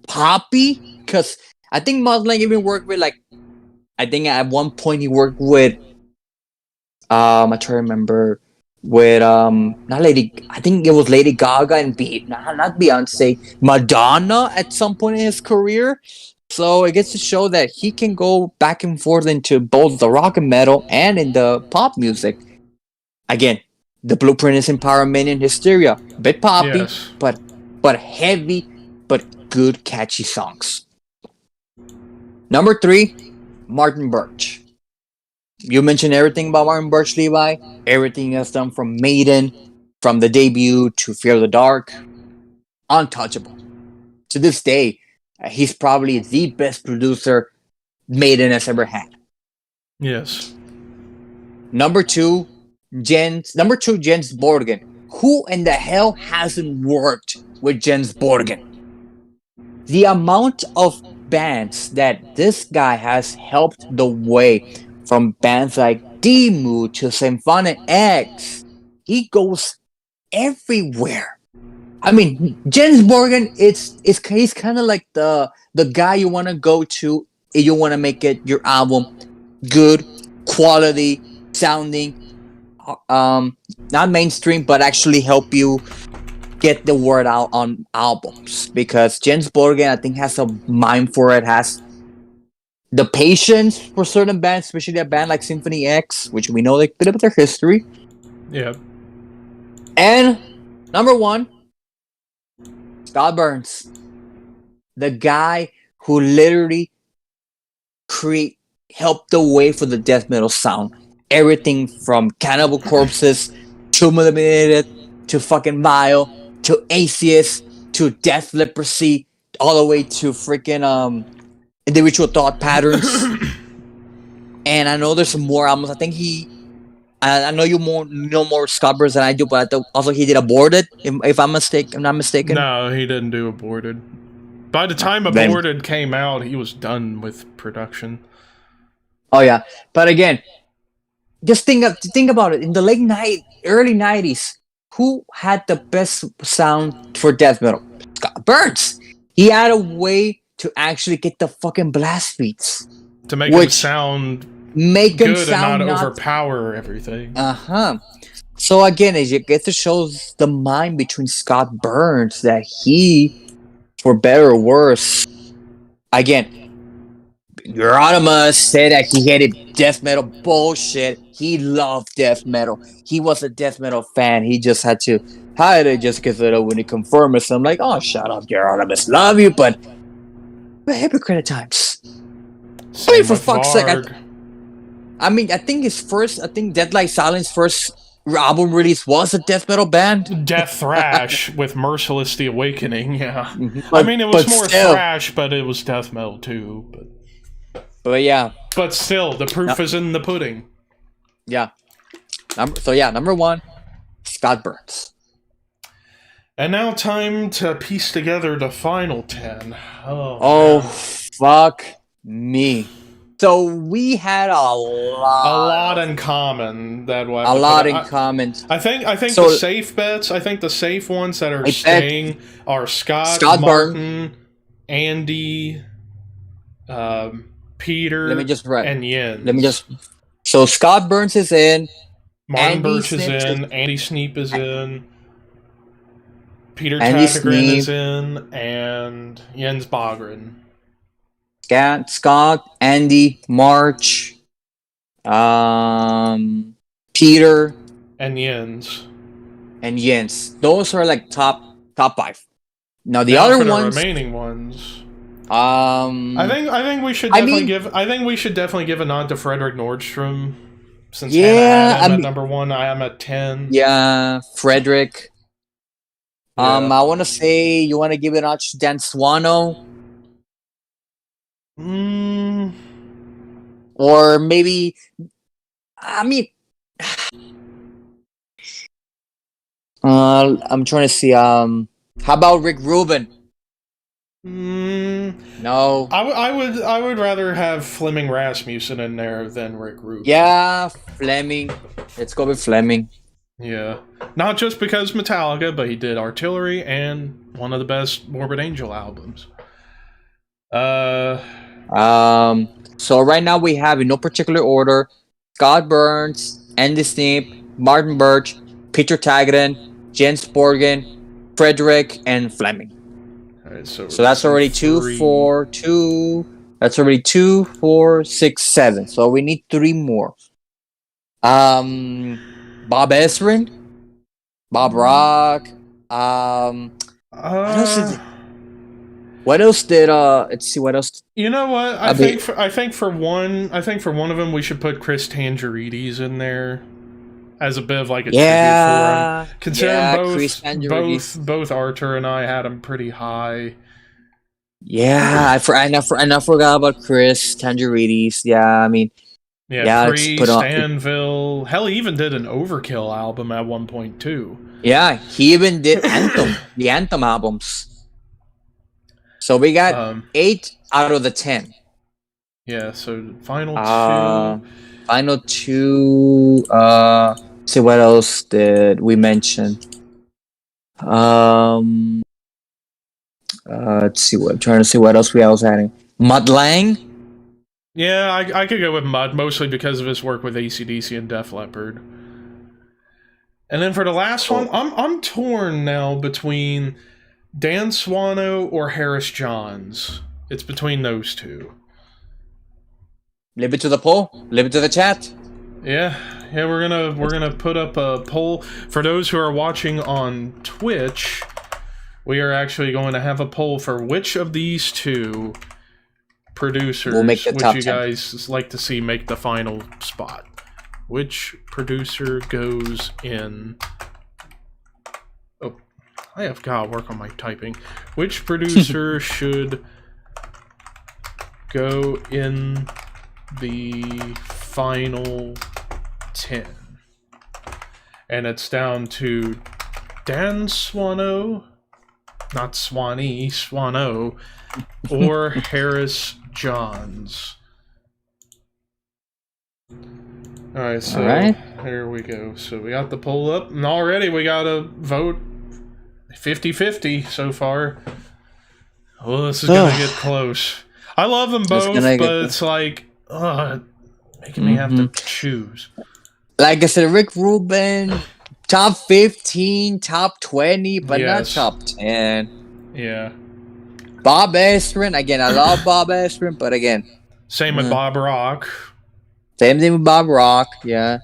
poppy, because I think Mudlang even worked with, like, I think at one point he worked with, I'm trying to remember, with I think it was Lady Gaga and not Beyonce, Madonna at some point in his career. So it gets to show that he can go back and forth into both the rock and metal and in the pop music. Again, the blueprint is in Pyromania and Hysteria. A bit poppy, yes. but heavy, but good catchy songs. Number 3, Martin Birch. You mentioned everything about Martin Birch, Levi. Everything he has done from Maiden, from the debut to Fear of the Dark. Untouchable. To this day, he's probably the best producer Maiden has ever had. Yes. Number 2, Jens Borgen. Who in the hell hasn't worked with Jens Borgen? The amount of bands that this guy has helped the way, from bands like D-Mood to Symphonic X, he goes everywhere. I mean, Jens Borgen, he's kind of like the guy you want to go to if you want to make it your album good, quality, sounding, not mainstream, but actually help you get the word out on albums. Because Jens Borgen, I think, has a mind for it, has the patience for certain bands, especially a band like Symphony X, which we know like a bit about their history. Yeah. And number 1, Scott Burns, the guy who literally helped the way for the death metal sound. Everything from Cannibal Corpses to Eliminated to fucking Vile to Atheist to Death Leprosy, all the way to freaking Individual Thought Patterns. And I know there's some more albums. I think I know you know more Scott Burns than I do, but also he did Aborted, if I'm not mistaken. No, he didn't do Aborted. By the time Aborted came out, he was done with production. Oh yeah, but again, just think about it. In the early 90s, who had the best sound for death metal? Scott Burns. He had a way to actually get the fucking blast beats to make them sound good and not overpower everything. So again, as you get to show the mind between Scott Burns, that he, for better or worse, again, Euronymous said that he hated death metal. Bullshit. He loved death metal. He was a death metal fan. He just had to hide it just because when he confirmed it. So I'm like, oh, shut up, Euronymous. Love you, but hypocrite at times. I mean, for fuck's sake. I mean, I think Deadlight Silence first album release was a death metal band. Death thrash with Merciless the Awakening. Yeah, But, I mean, it was but more still, thrash, but it was death metal too. But yeah, But still, the proof is in the pudding. yeah. Number 1, Scott Burns. And now time to piece together the final 10. Oh, man. fuck me. So we had a lot in common that way. A lot in common. I think So- the safe bets. I think the safe ones that are bet staying are Scott Martin, Andy, Peter, Let me just write. and Yin. So Scott Burns is in. Martin Andy Birch is Snip in. Andy Snip is in. Peter Andy Tagrant is Snip. in, and Jens Bogren. Scott, Andy, March, Peter, And Jens. and Jens. Those are like top 5. Now the Now other for the ones, remaining ones. I I think we should definitely give a nod to Frederick Nordstrom, since Yeah, Hannah had him at number 1. I am at 10. yeah, Frederick. Yeah. I want to say you want to give it a notch to Dan Swano, or maybe, I mean, I'm trying to see. How about Rick Rubin? No. I would rather have Fleming Rasmussen in there than Rick Rubin. Yeah, Fleming. Let's go with Fleming. Yeah. Not just because Metallica, but he did Artillery and one of the best Morbid Angel albums. So right now we have, in no particular order, Scott Burns, Andy Snip, Martin Birch, Peter Tagrant, Jens Borgen, Frederick, and Fleming. All right, so that's already 2, 4, 2. That's already 2, 4, 6, 7. So we need 3 more. Bob Esrin, Bob Rock. What else did let's see, what else? You know what? I think for one of them we should put Chris Tangeridis in there as a bit of like a tribute for him. Considering both Arthur and I had him pretty high. Yeah, I forgot about Chris Tangeridis. Yeah, I mean, Priest, Anvil. Hell, he even did an Overkill album at one point too. Yeah, he even did the Anthem albums. So we got 8 out of the 10. Yeah, so final 2. Final 2. See what else did we mention? Let's see what I'm trying to see what else we was adding. Mutt Lang. Yeah, I could go with Mutt, mostly because of his work with AC/DC and Def Leppard. And then for the last one, I'm torn now between Dan Swano or Harris Johns. It's between those two. Leave it to the poll. Leave it to the chat. Yeah, we're gonna put up a poll for those who are watching on Twitch. We are actually going to have a poll for which of these two producers would you guys like to see make the final spot. Which producer goes in? Oh, I have got to work on my typing. Which producer should go in the final 10? And it's down to Dan Swano, not Swanee, Swano, or Harris Johns. Alright, so there we go. So we got the poll up, and already we got a vote 50-50 so far. Well, this is going to get close. I love them both, but it's like, making me have to choose. Like I said, Rick Rubin, top 15, top 20, but not top 10. Yeah. Bob Esrin, again, I love Bob Esrin, but again. Same with Bob Rock. Same thing with Bob Rock, yeah.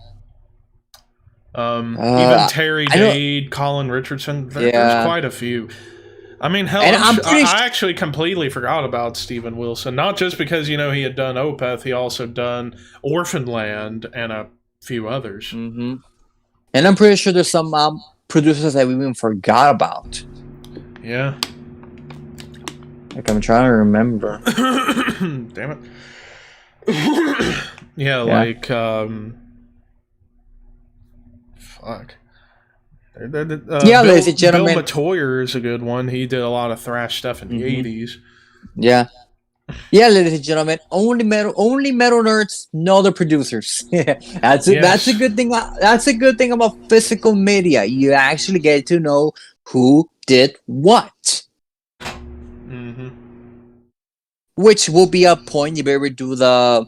Even Terry Dade, Colin Richardson, there's quite a few. I mean, hell, And I actually completely forgot about Steven Wilson. Not just because, he had done Opeth, he also done Orphanland and a few others. Mm-hmm. And I'm pretty sure there's some producers that we even forgot about. Yeah. Like, I'm trying to remember. Damn it. Yeah, like, fuck. Ladies and gentlemen. Bill Matoyer is a good one. He did a lot of thrash stuff in the 80s. Yeah. Yeah, ladies and gentlemen, only metal nerds know the producers. That's a good thing. That's a good thing about physical media. You actually get to know who did what. Mm-hmm. Which will be a point you better do the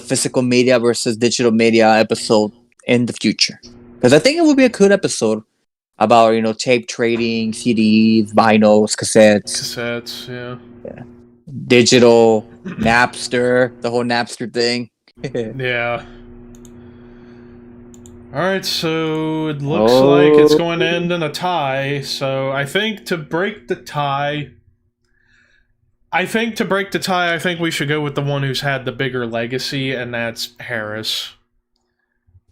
physical media versus digital media episode in the future. Because I think it will be a good episode about, tape trading, CDs, vinyls, Cassettes, yeah. Digital, Napster, the whole Napster thing. Yeah. Alright, so it looks like it's going to end in a tie. So I think to break the tie, I think we should go with the one who's had the bigger legacy, and that's Harris.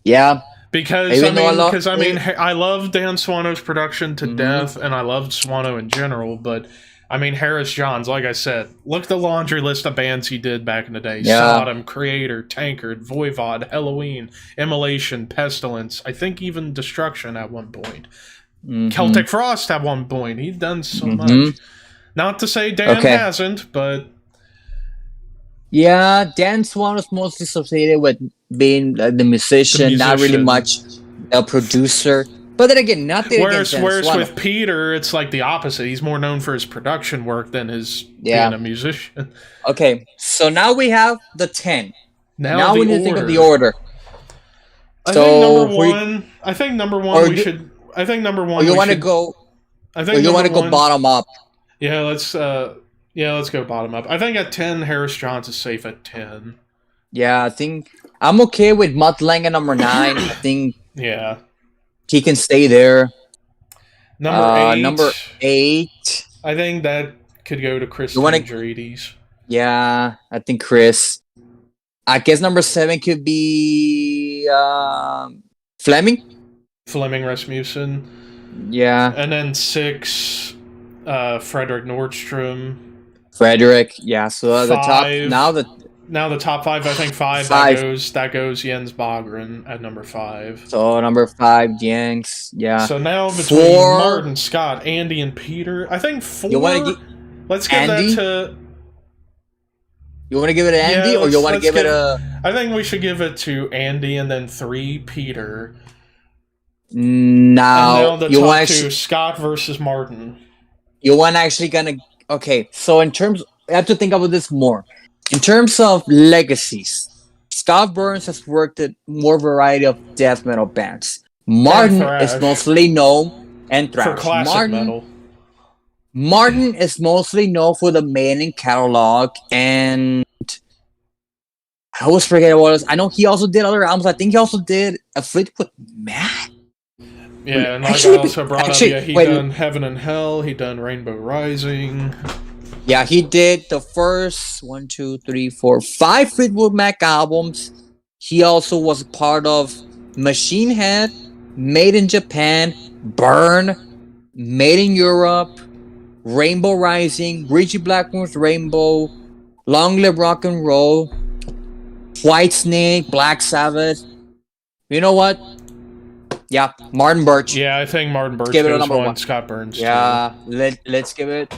Yeah. Because I love Dan Swano's production to death, and I love Swano in general, but I mean, Harris Johns, like I said, look at the laundry list of bands he did back in the day. Yeah. Sodom, Creator, Tankard, Voivod, Halloween, Immolation, Pestilence, I think even Destruction at one point. Celtic Frost at one point. He'd done so much. Not to say Dan hasn't, but... Yeah, Dan Swano's mostly associated with being the musician, not really much a producer. But then again, nothing against Dan Whereas Swano. with Peter, it's like the opposite. He's more known for his production work than his being a musician. Okay, so now we have the 10. Now we need to think of the order. I think number one we should... I think number one... you want to go... I think you want to go bottom up. Yeah, let's go bottom up. I think at 10, Harris Johns is safe at 10. Yeah, I think... I'm okay with Mutt Lang at number 9. I think... Yeah. He can stay there. Number 8. I think that could go to Chris Tangeridis. Yeah, I think Chris. I guess number 7 could be Fleming. Fleming Rasmussen. Yeah. And then 6, Frederick Nordstrom. Frederick, yeah. So the top now the top 5. I think 5. That goes Jens Bogren at number 5. So number 5, Jens. Yeah. So now between Martin, Scott, Andy, and Peter, I think 4. Let's give Andy? that to. You want to give it to Andy, or you want to give it a? I think we should give it to Andy, and then 3, Peter. Now the top 2, Scott versus Martin. You want actually gonna so in terms, I have to think about this more. In terms of legacies, Scott Burns has worked at more variety of death metal bands. Martin is mostly known and thrash. For classic metal. Martin is mostly known for the Maiden catalog, and I always forget what it was. I know he also did other albums. I think he also did a Fleetwood Mac. Yeah, and I also brought up, he done Heaven and Hell, he done Rainbow Rising. Yeah, he did the first 1, 2, 3, 4, 5 Fleetwood Mac albums. He also was part of Machine Head, Made in Japan, Burn, Made in Europe, Rainbow Rising, Richie Blackmore's Rainbow, Long Live Rock and Roll, Whitesnake, Black Sabbath. You know what? Yeah, Martin Birch. Yeah, I think Martin Birch goes number 1. Scott Burns. Yeah, let's give it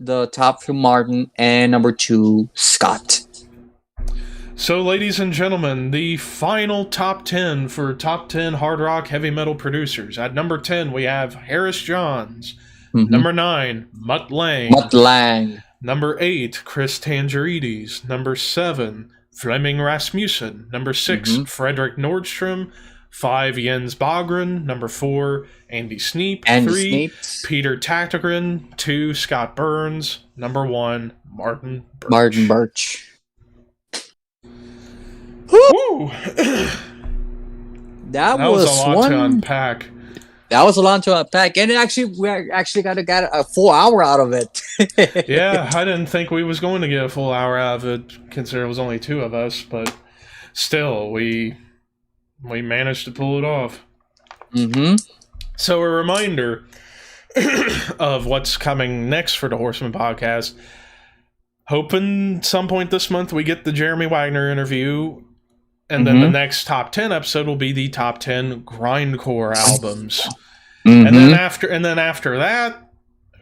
the top to Martin and number 2 Scott. So, ladies and gentlemen, the final top 10 for top 10 hard rock heavy metal producers. At number 10, we have Harris Johns. Number 9, Mutt Lang. Number 8, Chris Tangeridis. Number 7, Fleming Rasmussen. Number 6, Frederick Nordstrom. 5, Jens Bogren. Number 4, Andy Snip. 3, Peter Tagrant. 2, Scott Burns. Number 1, Martin Birch. Woo! that was a lot to unpack. That was a lot to unpack, and we actually got a full hour out of it. Yeah, I didn't think we was going to get a full hour out of it, considering it was only two of us, but still, we managed to pull it off. Mm-hmm. So a reminder of what's coming next for the Horsemen podcast. Hoping some point this month we get the Jeremy Wagner interview, and then the next top 10 episode will be the top 10 Grindcore albums. And then after that,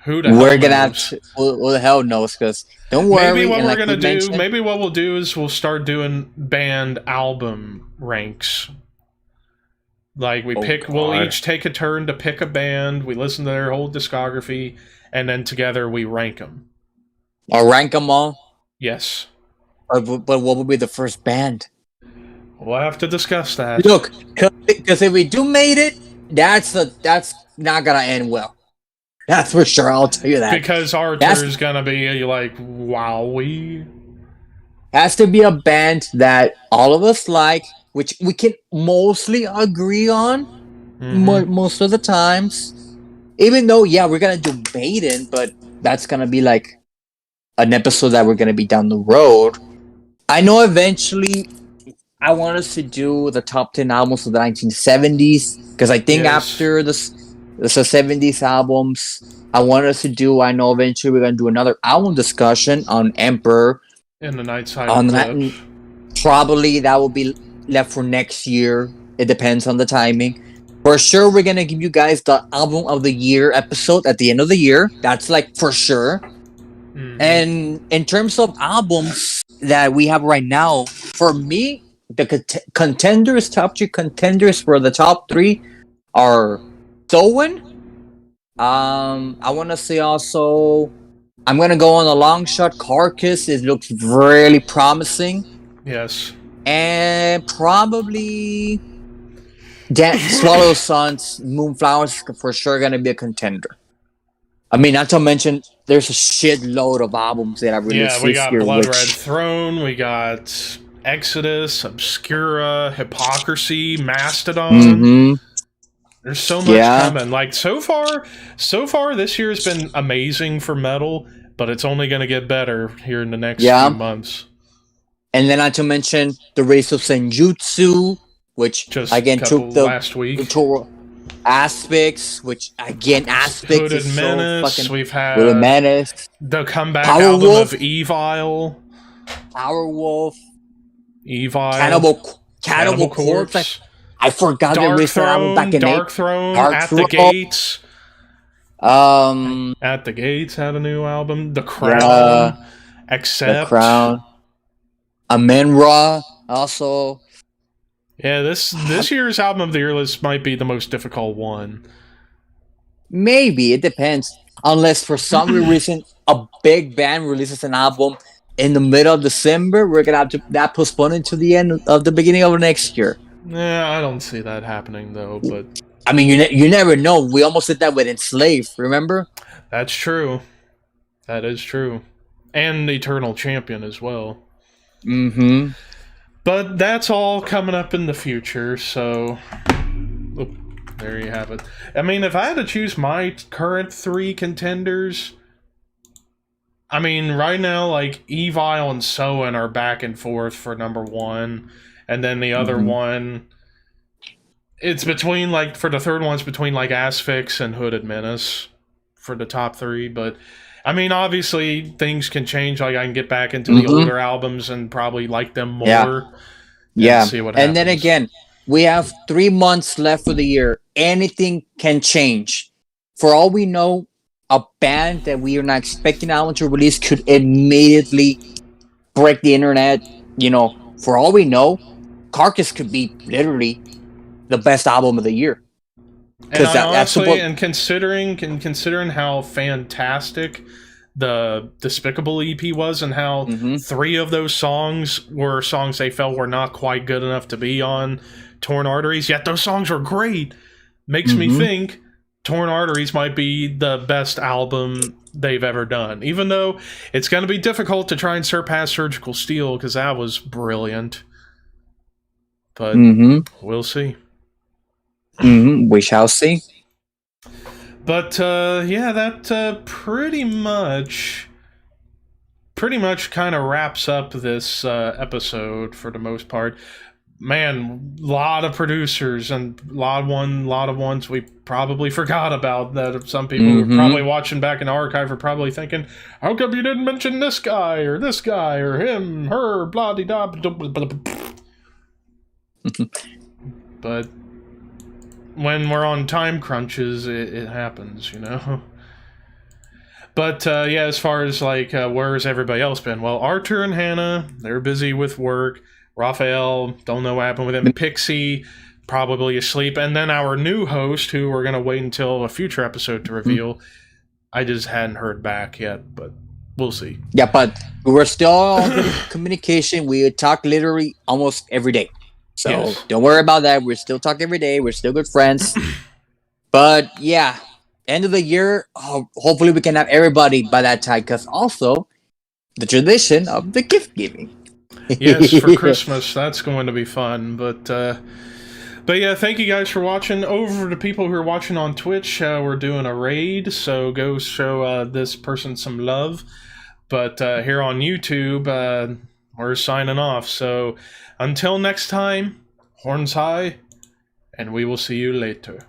who the hell we're gonna knows? have to, who the hell knows? Because don't worry. Maybe what we'll do is we'll start doing band album ranks. Like we'll each take a turn to pick a band. We listen to their whole discography, and then together we rank them. Or rank them all. Yes. But what will be the first band? We'll have to discuss that. Look, because if we do made it, that's not gonna end well. That's for sure. I'll tell you that. Because Arthur's gonna be like, "Wowie." Has to be a band that all of us like, which we can mostly agree on most of the times. Even though, we're gonna do Maiden, but that's gonna be like an episode that we're gonna be down the road. I know eventually I want us to do the top 10 albums of the 1970s, because I think after the 70s albums, I want us to do. I know eventually we're gonna do another album discussion on Emperor in the Night Side. Probably that will be left for next year. It depends on the timing. For sure, we're gonna give you guys the album of the year episode at the end of the year. That's like for sure. And in terms of albums that we have right now, for me, the contenders, top 3 contenders for the top 3 are Soen. I want to say also, I'm gonna go on a long shot. Carcass. It looks really promising. Yes. And probably Swallow Sun's Moonflowers for sure gonna be a contender. I mean, not to mention, there's a shitload of albums that I released this year. Yeah, we got Blood Red Throne, we got Exodus, Obscura, Hypocrisy, Mastodon. There's so much coming. Like, so far, this year has been amazing for metal, but it's only going to get better here in the next few months. And then not to mention the Race of Senjutsu, which just again took the last week. Aspects, which again Hooded Menace. So we've had Hooded Menace, the comeback album of Evil, Powerwolf, Evil, Cannibal Corpse. I forgot they released an album back in Dark Throne, At the Gates. At the Gates had a new album. The Crown, Accept. The Crown. Amenra also. Yeah, this year's album of the year list might be the most difficult one. Maybe, it depends. Unless for some reason a big band releases an album in the middle of December, we're gonna have to that postpone it to the end of the beginning of next year. Yeah, I don't see that happening though. But I mean, you never know. We almost did that with Enslaved. Remember? That's true. That is true. And Eternal Champion as well. Mm-hmm. But that's all coming up in the future, so there you have it. I mean, if I had to choose my current 3 contenders, I mean, right now, like, Evil and Soen are back and forth for number 1, and then the other one, it's between, like, for the third one's between, like, Asphyx and Hooded Menace for the top 3, but I mean, obviously, things can change. Like, I can get back into the older albums and probably like them more. Yeah. See what happens. And then again, we have 3 months left for the year. Anything can change. For all we know, a band that we are not expecting album to release could immediately break the internet. You know, for all we know, Carcass could be literally the best album of the year. And honestly, and considering how fantastic the Despicable EP was, and how 3 of those songs were songs they felt were not quite good enough to be on Torn Arteries, yet those songs were great, makes me think Torn Arteries might be the best album they've ever done. Even though it's going to be difficult to try and surpass Surgical Steel, because that was brilliant. But we'll see. We shall see. But yeah, that pretty much kind of wraps up this episode for the most part. Man, a lot of producers and a lot of ones we probably forgot about. That some people who are probably watching back in the archive are probably thinking, "How come you didn't mention this guy or him, her, blah de da." But when we're on time crunches, it happens, you know. But yeah, as far as like where's everybody else been? Well, Arthur and Hannah, they're busy with work. Raphael, don't know what happened with him. Pixie, probably asleep. And then our new host, who we're going to wait until a future episode to reveal. I just hadn't heard back yet, but we'll see. Yeah, but we're still in communication. We talk literally almost every day. So don't worry about that. We're still talking every day. We're still good friends. But yeah, end of the year, hopefully we can have everybody by that time. Because also, the tradition of the gift giving. Yes, for Christmas. That's going to be fun. But yeah, thank you guys for watching. Over to people who are watching on Twitch, we're doing a raid, so go show this person some love. But here on YouTube, we're signing off. So until next time, horns high, and we will see you later.